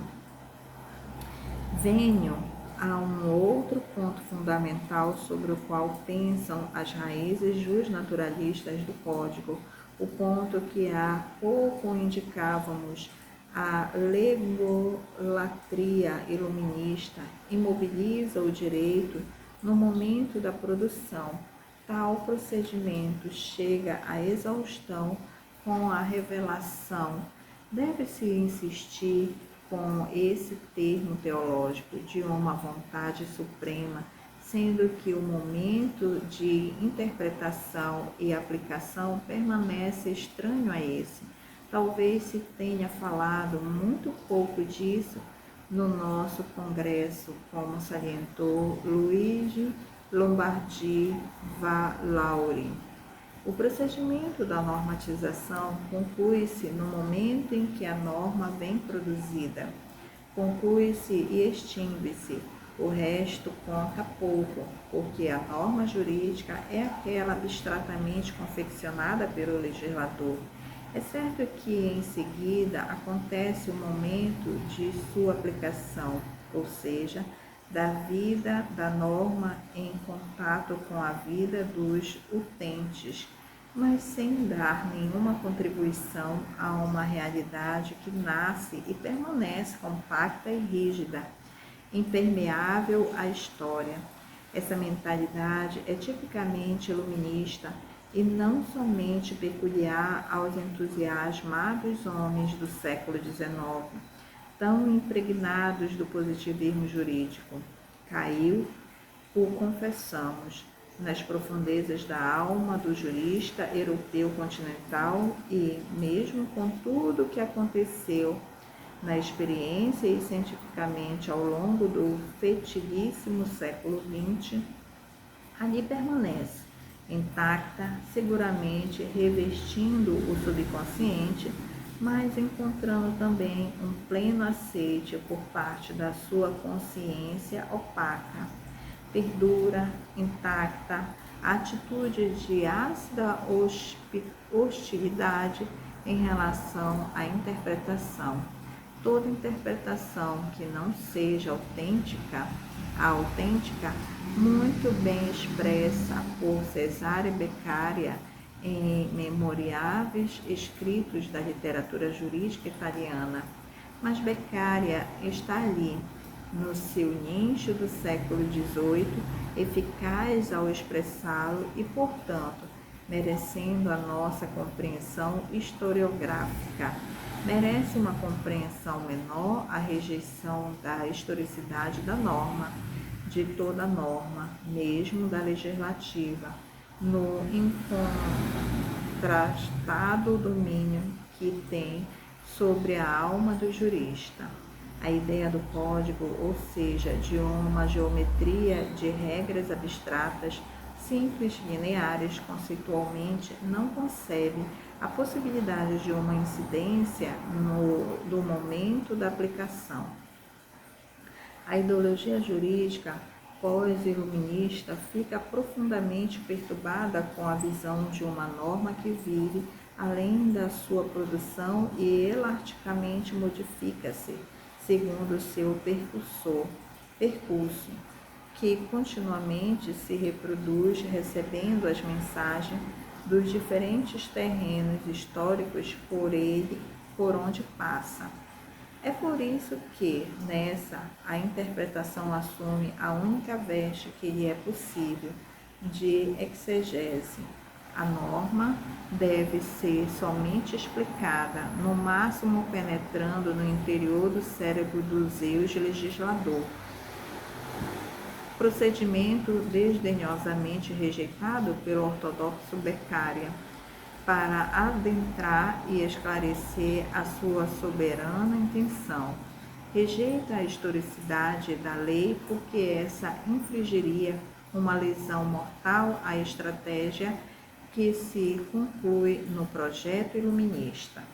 Venho a um outro ponto fundamental sobre o qual pensam as raízes justnaturalistas do código, o ponto que há pouco indicávamos. A legolatria iluminista imobiliza o direito no momento da produção. Tal procedimento chega à exaustão com a revelação. Deve-se insistir com esse termo teológico de uma vontade suprema, sendo que o momento de interpretação e aplicação permanece estranho a esse. Talvez se tenha falado muito pouco disso no nosso congresso, como salientou Luigi Lombardi Valauri. O procedimento da normatização conclui-se no momento em que a norma vem produzida. Conclui-se e extingue-se. O resto conta pouco, porque a norma jurídica é aquela abstratamente confeccionada pelo legislador. É certo que, em seguida, acontece o momento de sua aplicação, ou seja, da vida da norma em contato com a vida dos utentes, mas sem dar nenhuma contribuição a uma realidade que nasce e permanece compacta e rígida, impermeável à história. Essa mentalidade é tipicamente iluminista e não somente peculiar aos entusiasmados homens do século XIX, tão impregnados do positivismo jurídico. Caiu, o confessamos, nas profundezas da alma do jurista europeu continental e, mesmo com tudo o que aconteceu na experiência e cientificamente ao longo do fetilíssimo século XX, ali permanece, intacta, seguramente revestindo o subconsciente, mas encontrando também um pleno aceite por parte da sua consciência opaca. Perdura, intacta, a atitude de ácida hostilidade em relação à interpretação. Toda interpretação que não seja a autêntica, muito bem expressa por Cesare Beccaria em memoráveis escritos da literatura jurídica italiana. Mas Beccaria está ali, no seu nicho do século XVIII, eficaz ao expressá-lo e, portanto, merecendo a nossa compreensão historiográfica. Merece uma compreensão menor a rejeição da historicidade da norma, de toda norma, mesmo da legislativa, no incontrastado domínio que tem sobre a alma do jurista. A ideia do código, ou seja, de uma geometria de regras abstratas, simples, lineares, conceitualmente, não concebe a possibilidade de uma incidência do momento da aplicação. A ideologia jurídica pós-iluminista fica profundamente perturbada com a visão de uma norma que vive além da sua produção e elasticamente modifica-se segundo o seu percurso, que continuamente se reproduz recebendo as mensagens dos diferentes terrenos históricos por onde passa. É por isso que, nessa, a interpretação assume a única veste que lhe é possível de exegese. A norma deve ser somente explicada, no máximo penetrando no interior do cérebro do Zeus legislador. Procedimento desdenhosamente rejeitado pelo ortodoxo Beccaria, para adentrar e esclarecer a sua soberana intenção. Rejeita a historicidade da lei porque essa infligiria uma lesão mortal à estratégia que se conclui no projeto iluminista.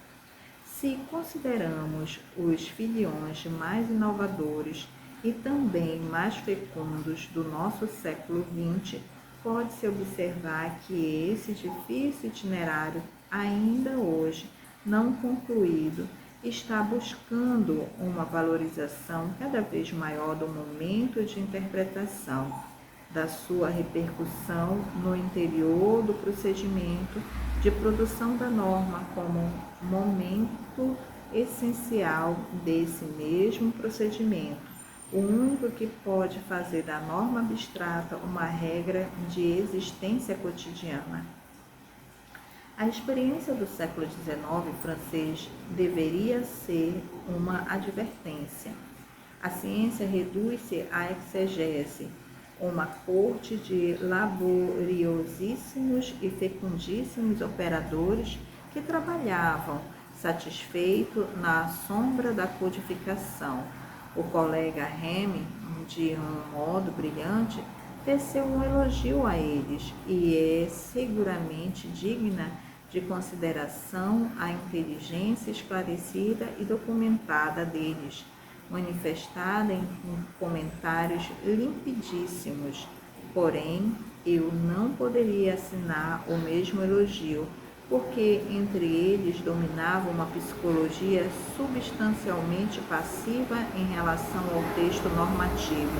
Se consideramos os filiões mais inovadores e também mais fecundos do nosso século XX, pode-se observar que esse difícil itinerário, ainda hoje não concluído, está buscando uma valorização cada vez maior do momento de interpretação, da sua repercussão no interior do procedimento de produção da norma como momento essencial desse mesmo procedimento, o único que pode fazer da norma abstrata uma regra de existência cotidiana. A experiência do século XIX francês deveria ser uma advertência. A ciência reduz-se à exegese, uma corte de laboriosíssimos e fecundíssimos operadores que trabalhavam satisfeito na sombra da codificação. O colega Remy, de um modo brilhante, teceu um elogio a eles e é seguramente digna de consideração a inteligência esclarecida e documentada deles, manifestada em comentários limpidíssimos. Porém, eu não poderia assinar o mesmo elogio, porque entre eles dominava uma psicologia substancialmente passiva em relação ao texto normativo,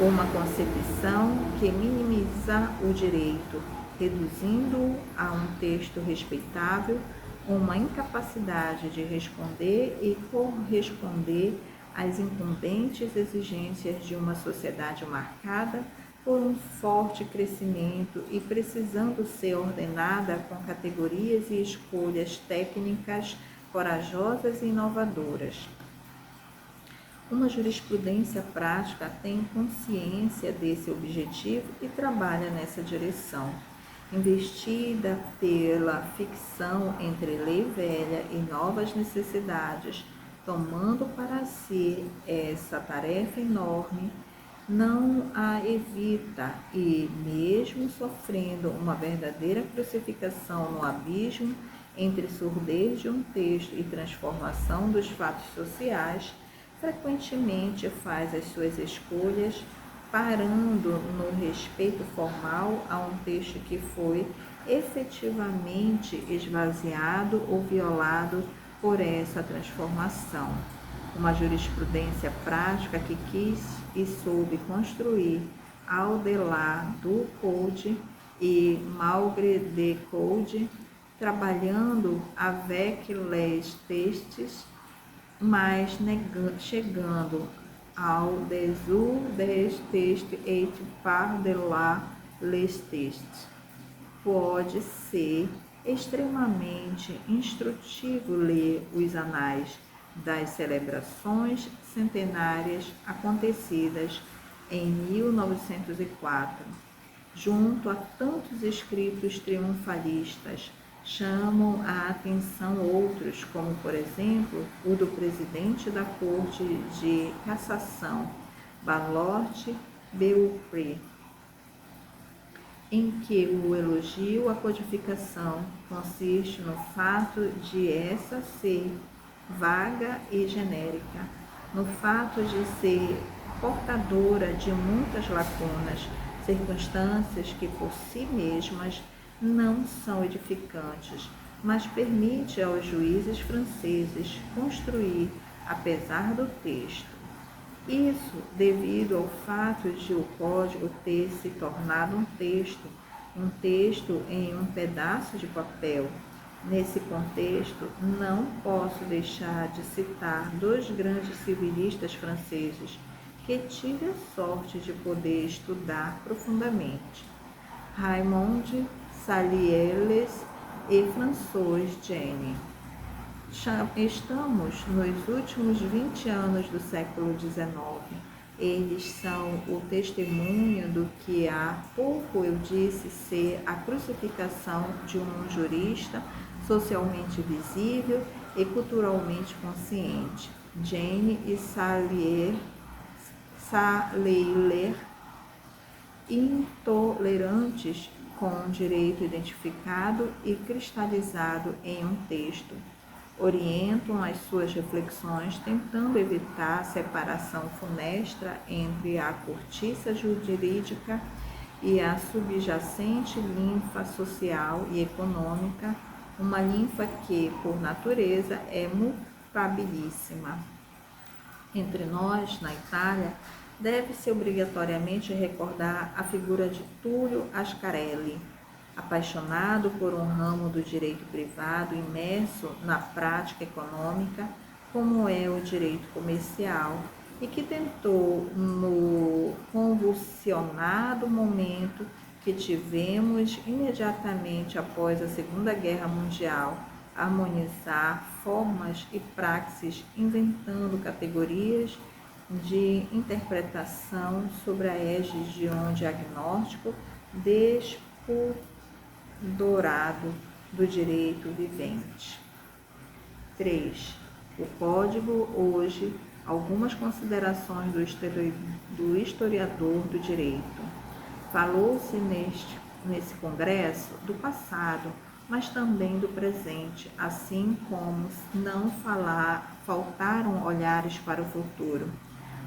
uma concepção que minimiza o direito, reduzindo-o a um texto respeitável, uma incapacidade de responder e corresponder às incumbentes exigências de uma sociedade marcada por um forte crescimento e precisando ser ordenada com categorias e escolhas técnicas corajosas e inovadoras. Uma jurisprudência prática tem consciência desse objetivo e trabalha nessa direção. Investida pela ficção entre lei velha e novas necessidades, tomando para si essa tarefa enorme, não a evita e, mesmo sofrendo uma verdadeira crucificação no abismo entre surdez de um texto e transformação dos fatos sociais, frequentemente faz as suas escolhas parando no respeito formal a um texto que foi efetivamente esvaziado ou violado por essa transformação. Uma jurisprudência prática que quis e soube construir Audelard du Code e Malgré de Code, trabalhando avec les textes, mas chegando ao dessous des textes et par delà les textes. Pode ser extremamente instrutivo ler os anais das celebrações centenárias acontecidas em 1904, junto a tantos escritos triunfalistas. Chamam a atenção outros, como, por exemplo, o do presidente da Corte de Cassação, Charlotte Beaupré, em que o elogio à codificação consiste no fato de essa ser vaga e genérica, no fato de ser portadora de muitas lacunas, circunstâncias que por si mesmas não são edificantes, mas permite aos juízes franceses construir, apesar do texto. Isso devido ao fato de o código ter se tornado um texto em um pedaço de papel. Nesse contexto, não posso deixar de citar dois grandes civilistas franceses que tive a sorte de poder estudar profundamente: Raymond Salières e François Gene. Estamos nos últimos 20 anos do século XIX. Eles são o testemunho do que há pouco eu disse ser a crucificação de um jurista socialmente visível e culturalmente consciente. Gene e Salières, intolerantes com um direito identificado e cristalizado em um texto, orientam as suas reflexões tentando evitar a separação funestra entre a cortiça jurídica e a subjacente linfa social e econômica, uma linfa que, por natureza, é mutabilíssima. Entre nós, na Itália, deve-se obrigatoriamente recordar a figura de Túlio Ascarelli, apaixonado por um ramo do direito privado imerso na prática econômica, como é o direito comercial, e que tentou, no convulsionado momento que tivemos imediatamente após a Segunda Guerra Mundial, harmonizar formas e praxes, inventando categorias de interpretação sobre a égide de um diagnóstico despudorado do direito vivente. 3. O Código hoje, algumas considerações do historiador do direito. Falou-se nesse congresso do passado, mas também do presente, assim como não faltaram olhares para o futuro.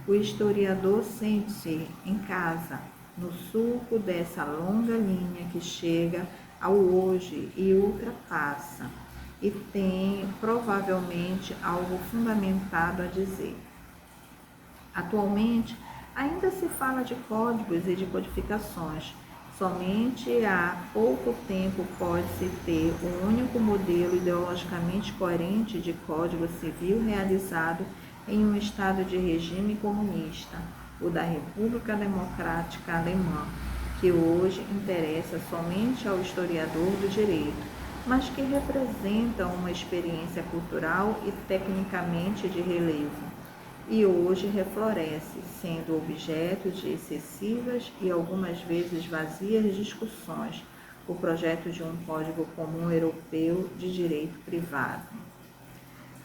O historiador sente-se em casa, no sulco dessa longa linha que chega ao hoje e ultrapassa, e tem provavelmente algo fundamentado a dizer. Atualmente, ainda se fala de códigos e de codificações. Somente há pouco tempo pode-se ter um único modelo ideologicamente coerente de código civil realizado em um estado de regime comunista, o da República Democrática Alemã, que hoje interessa somente ao historiador do direito, mas que representa uma experiência cultural e tecnicamente de relevo, e hoje refloresce, sendo objeto de excessivas e algumas vezes vazias discussões, o projeto de um Código Comum Europeu de Direito Privado.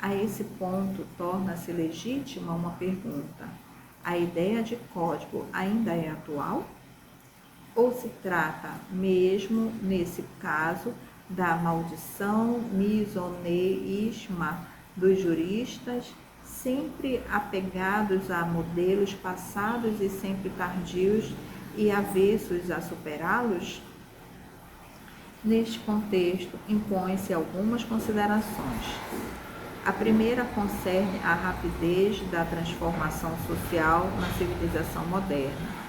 A esse ponto, torna-se legítima uma pergunta: a ideia de código ainda é atual? Ou se trata, mesmo nesse caso, da maldição misoneísma dos juristas, sempre apegados a modelos passados e sempre tardios e avessos a superá-los? Neste contexto, impõem-se algumas considerações. A primeira concerne a rapidez da transformação social na civilização moderna.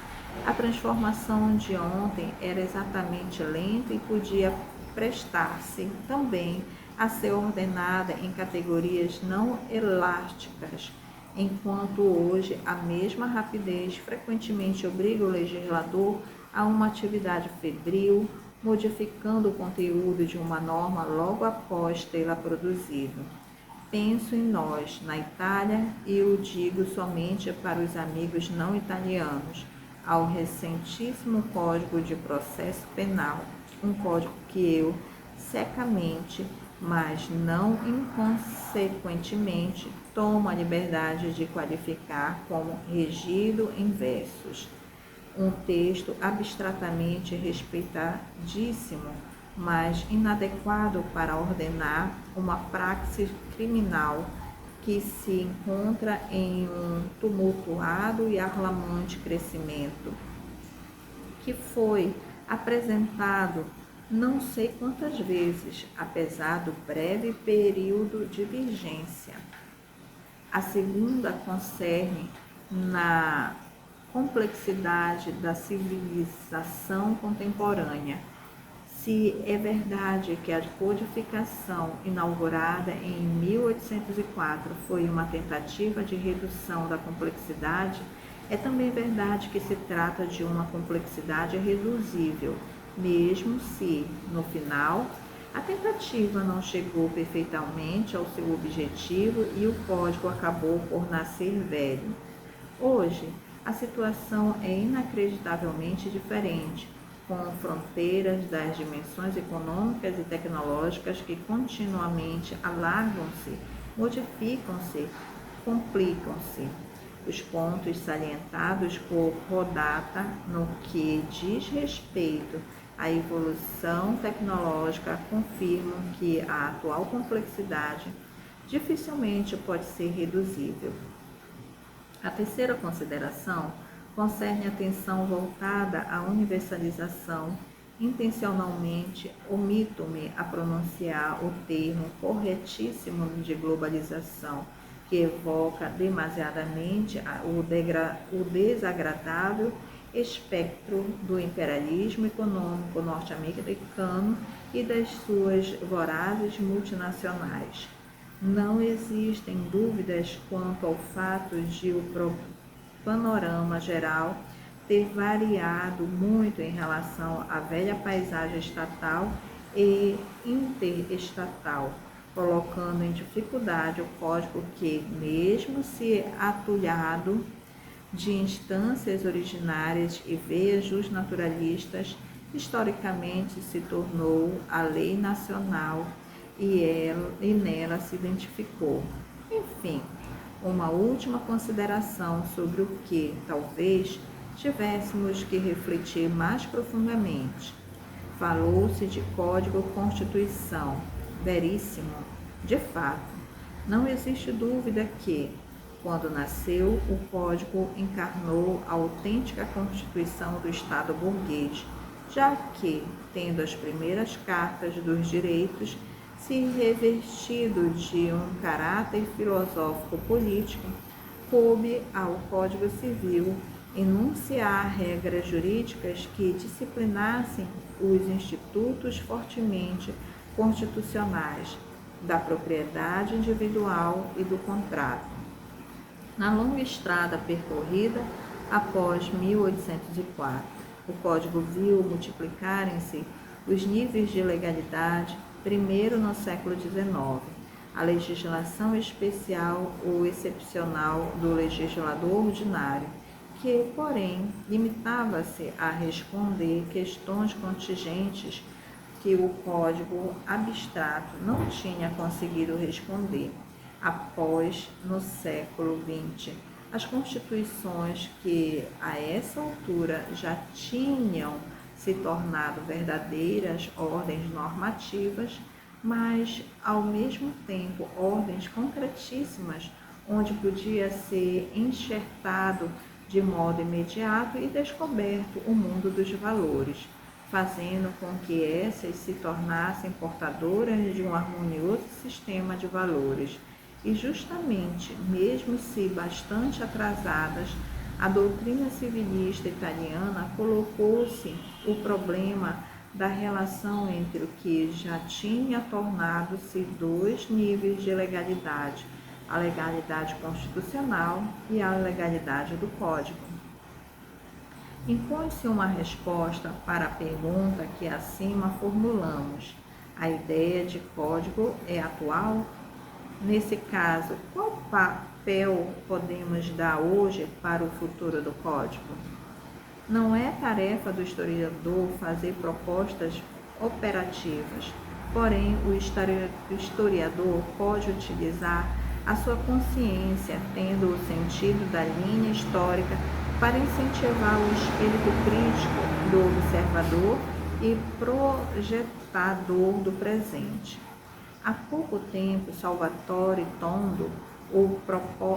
A transformação de ontem era exatamente lenta e podia prestar-se também a ser ordenada em categorias não elásticas, enquanto hoje a mesma rapidez frequentemente obriga o legislador a uma atividade febril, modificando o conteúdo de uma norma logo após tê-la produzido. Penso em nós, na Itália, e o digo somente para os amigos não italianos, ao recentíssimo Código de Processo Penal, um código que eu, secamente, mas não inconsequentemente, tomo a liberdade de qualificar como rígido em versos. Um texto abstratamente respeitadíssimo, mas inadequado para ordenar uma praxis criminal que se encontra em um tumultuado e alarmante crescimento, que foi apresentado não sei quantas vezes, apesar do breve período de vigência. A segunda concerne na complexidade da civilização contemporânea. Se é verdade que a codificação inaugurada em 1804 foi uma tentativa de redução da complexidade, é também verdade que se trata de uma complexidade reduzível, mesmo se, no final, a tentativa não chegou perfeitamente ao seu objetivo e o código acabou por nascer velho. Hoje, a situação é inacreditavelmente diferente, com fronteiras das dimensões econômicas e tecnológicas que continuamente alargam-se, modificam-se, complicam-se. Os pontos salientados por Rodata no que diz respeito à evolução tecnológica confirmam que a atual complexidade dificilmente pode ser reduzível. A terceira consideração concerne a atenção voltada à universalização. Intencionalmente omito-me a pronunciar o termo corretíssimo de globalização, que evoca demasiadamente o desagradável espectro do imperialismo econômico norte-americano e das suas vorazes multinacionais. Não existem dúvidas quanto ao fato de o panorama geral ter variado muito em relação à velha paisagem estatal e interestatal, colocando em dificuldade o código que, mesmo se atulhado de instâncias originárias e veias justnaturalistas, historicamente se tornou a lei nacional e nela se identificou. Enfim, uma última consideração sobre o que, talvez, tivéssemos que refletir mais profundamente. Falou-se de Código-Constituição, veríssimo. De fato, não existe dúvida que, quando nasceu, o Código encarnou a autêntica Constituição do Estado burguês, já que, tendo as primeiras cartas dos direitos se revestido de um caráter filosófico-político, coube ao Código Civil enunciar regras jurídicas que disciplinassem os institutos fortemente constitucionais da propriedade individual e do contrato. Na longa estrada percorrida após 1804, o Código viu multiplicarem-se os níveis de legalidade, primeiro no século XIX, a legislação especial ou excepcional do legislador ordinário, que, porém, limitava-se a responder questões contingentes que o Código Abstrato não tinha conseguido responder. Após, no século XX, As constituições que a essa altura já tinham se tornado verdadeiras ordens normativas, mas ao mesmo tempo ordens concretíssimas, onde podia ser enxertado de modo imediato e descoberto o mundo dos valores, fazendo com que essas se tornassem portadoras de um harmonioso sistema de valores. E justamente, mesmo se bastante atrasadas, a doutrina civilista italiana colocou-se o problema da relação entre o que já tinha tornado-se dois níveis de legalidade, a legalidade constitucional e a legalidade do Código. Impõe-se uma resposta para a pergunta que acima formulamos. A ideia de código é atual? Nesse caso, qual papel podemos dar hoje para o futuro do código? Não é tarefa do historiador fazer propostas operativas, porém o historiador pode utilizar a sua consciência, tendo o sentido da linha histórica, para incentivar o espírito crítico do observador e projetador do presente. Há pouco tempo, Salvatore Tondo,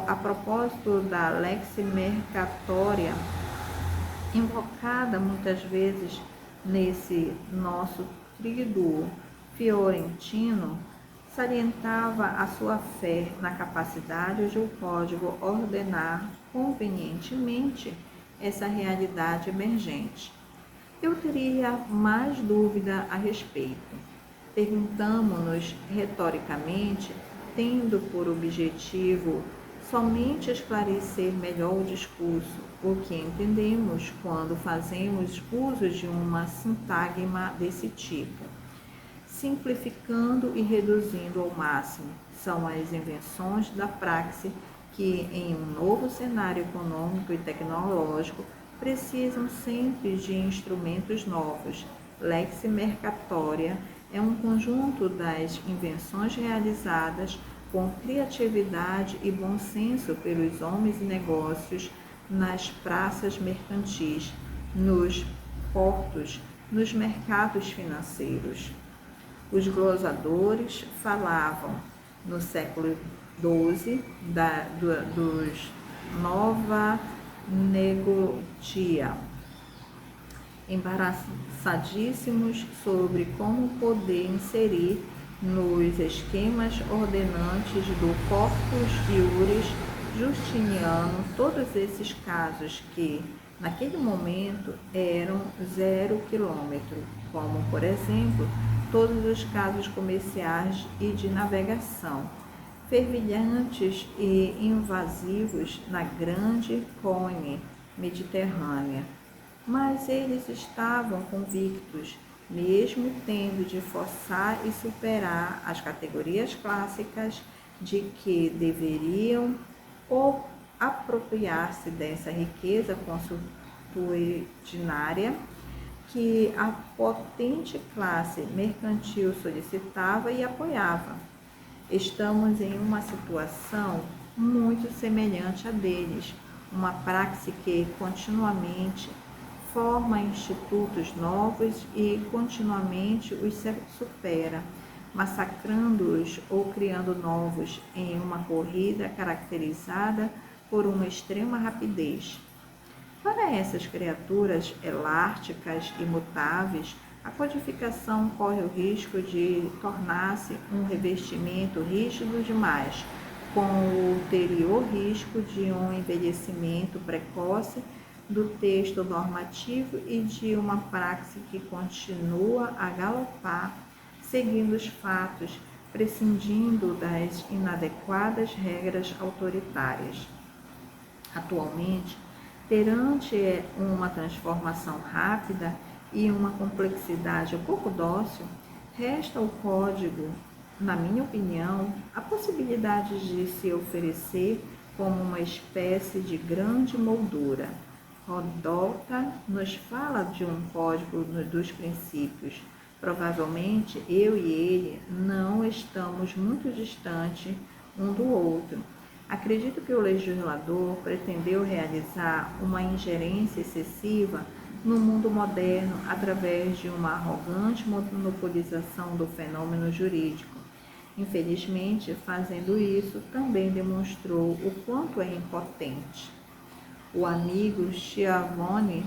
a propósito da lex mercatoria, invocada muitas vezes nesse nosso tríduo fiorentino, salientava a sua fé na capacidade de o código ordenar convenientemente essa realidade emergente. Eu teria mais dúvida a respeito. Perguntamo-nos retoricamente, tendo por objetivo somente esclarecer melhor o discurso, o que entendemos quando fazemos uso de uma sintagma desse tipo. Simplificando e reduzindo ao máximo, são as invenções da praxe que, em um novo cenário econômico e tecnológico, precisam sempre de instrumentos novos. Lex mercatoria é um conjunto das invenções realizadas com criatividade e bom senso pelos homens e negócios nas praças mercantis, nos portos, nos mercados financeiros. Os glosadores falavam, no século XII, dos nova negotia, embaraçadíssimos sobre como poder inserir nos esquemas ordenantes do Corpus Iuris Justiniano todos esses casos que, naquele momento, eram 0 quilômetro, como, por exemplo, todos os casos comerciais e de navegação, fervilhantes e invasivos na grande cone mediterrânea. Mas eles estavam convictos, mesmo tendo de forçar e superar as categorias clássicas, de que deveriam apropriar-se dessa riqueza consuetudinária que a potente classe mercantil solicitava e apoiava. Estamos em uma situação muito semelhante à deles, uma praxe que continuamente forma institutos novos e continuamente os supera, massacrando-os ou criando novos em uma corrida caracterizada por uma extrema rapidez. Para essas criaturas elásticas e mutáveis, a codificação corre o risco de tornar-se um revestimento rígido demais, com o ulterior risco de um envelhecimento precoce do texto normativo e de uma praxe que continua a galopar, seguindo os fatos, prescindindo das inadequadas regras autoritárias. Atualmente, perante uma transformação rápida e uma complexidade pouco dócil, resta ao código, na minha opinião, a possibilidade de se oferecer como uma espécie de grande moldura. Rodolta nos fala de um código dos princípios. Provavelmente eu e ele não estamos muito distantes um do outro, Acredito que o legislador pretendeu realizar uma ingerência excessiva no mundo moderno através de uma arrogante monopolização do fenômeno jurídico. Infelizmente, fazendo isso, também demonstrou o quanto é impotente. O amigo Schiavone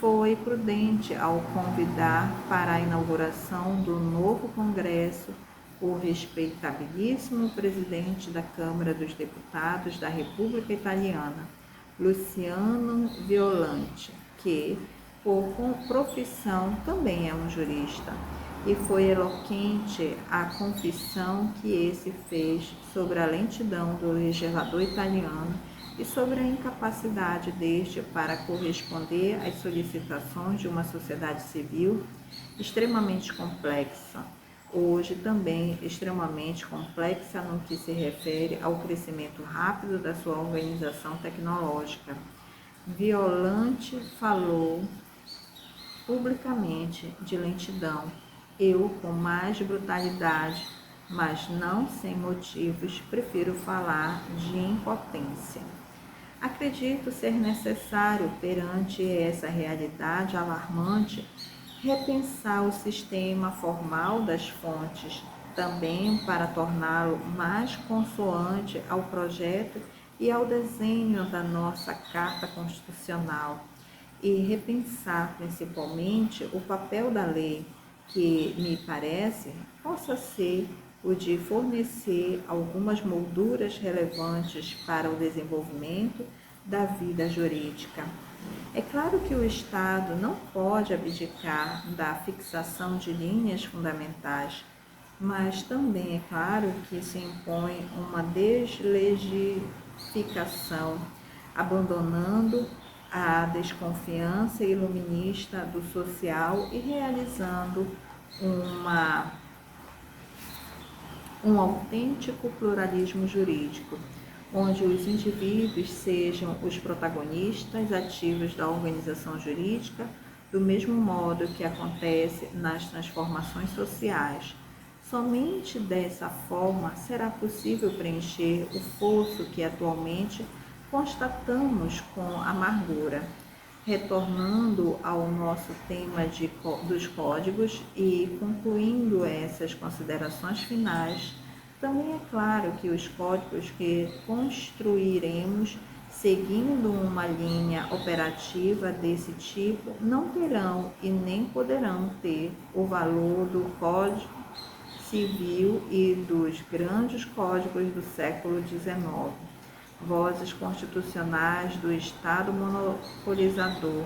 foi prudente ao convidar para a inauguração do novo Congresso o respeitabilíssimo presidente da Câmara dos Deputados da República Italiana, Luciano Violante, que, por profissão, também é um jurista, e foi eloquente a confissão que esse fez sobre a lentidão do legislador italiano e sobre a incapacidade deste para corresponder às solicitações de uma sociedade civil extremamente complexa, hoje também extremamente complexa no que se refere ao crescimento rápido da sua organização tecnológica. Violante falou publicamente de lentidão, eu com mais brutalidade, mas não sem motivos, prefiro falar de impotência. Acredito ser necessário, perante essa realidade alarmante, repensar o sistema formal das fontes, também para torná-lo mais consoante ao projeto e ao desenho da nossa Carta Constitucional, e repensar principalmente o papel da lei, que, me parece, possa ser o de fornecer algumas molduras relevantes para o desenvolvimento da vida jurídica. É claro que o Estado não pode abdicar da fixação de linhas fundamentais, mas também é claro que se impõe uma deslegificação, abandonando a desconfiança iluminista do social e realizando um autêntico pluralismo jurídico, onde os indivíduos sejam os protagonistas ativos da organização jurídica, do mesmo modo que acontece nas transformações sociais. Somente dessa forma será possível preencher o fosso que atualmente constatamos com amargura. Retornando ao nosso tema dos códigos e concluindo essas considerações finais, também é claro que os códigos que construiremos seguindo uma linha operativa desse tipo não terão e nem poderão ter o valor do Código Civil e dos grandes códigos do século XIX. Vozes constitucionais do Estado monopolizador,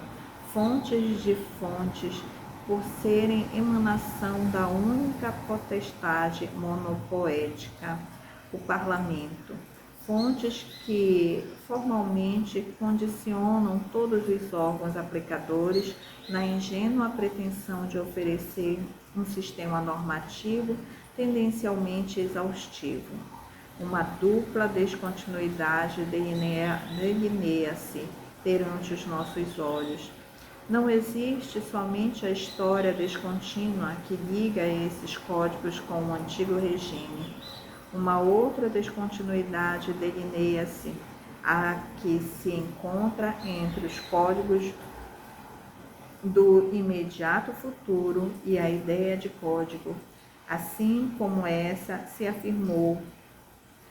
fontes de fontes, por serem emanação da única potestade monopoética, o Parlamento, fontes que formalmente condicionam todos os órgãos aplicadores na ingênua pretensão de oferecer um sistema normativo tendencialmente exaustivo. Uma dupla descontinuidade delineia-se perante os nossos olhos. Não existe somente a história descontínua que liga esses códigos com o antigo regime. Uma outra descontinuidade delineia-se, a que se encontra entre os códigos do imediato futuro e a ideia de código, assim como essa se afirmou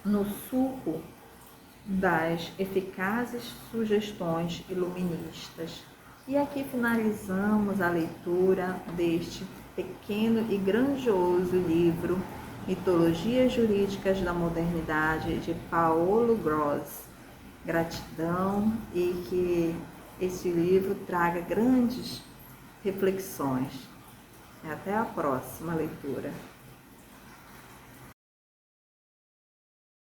no suco das eficazes sugestões iluministas. E aqui finalizamos a leitura deste pequeno e grandioso livro, Mitologias Jurídicas da Modernidade, de Paolo Grossi. Gratidão e que este livro traga grandes reflexões. Até a próxima leitura.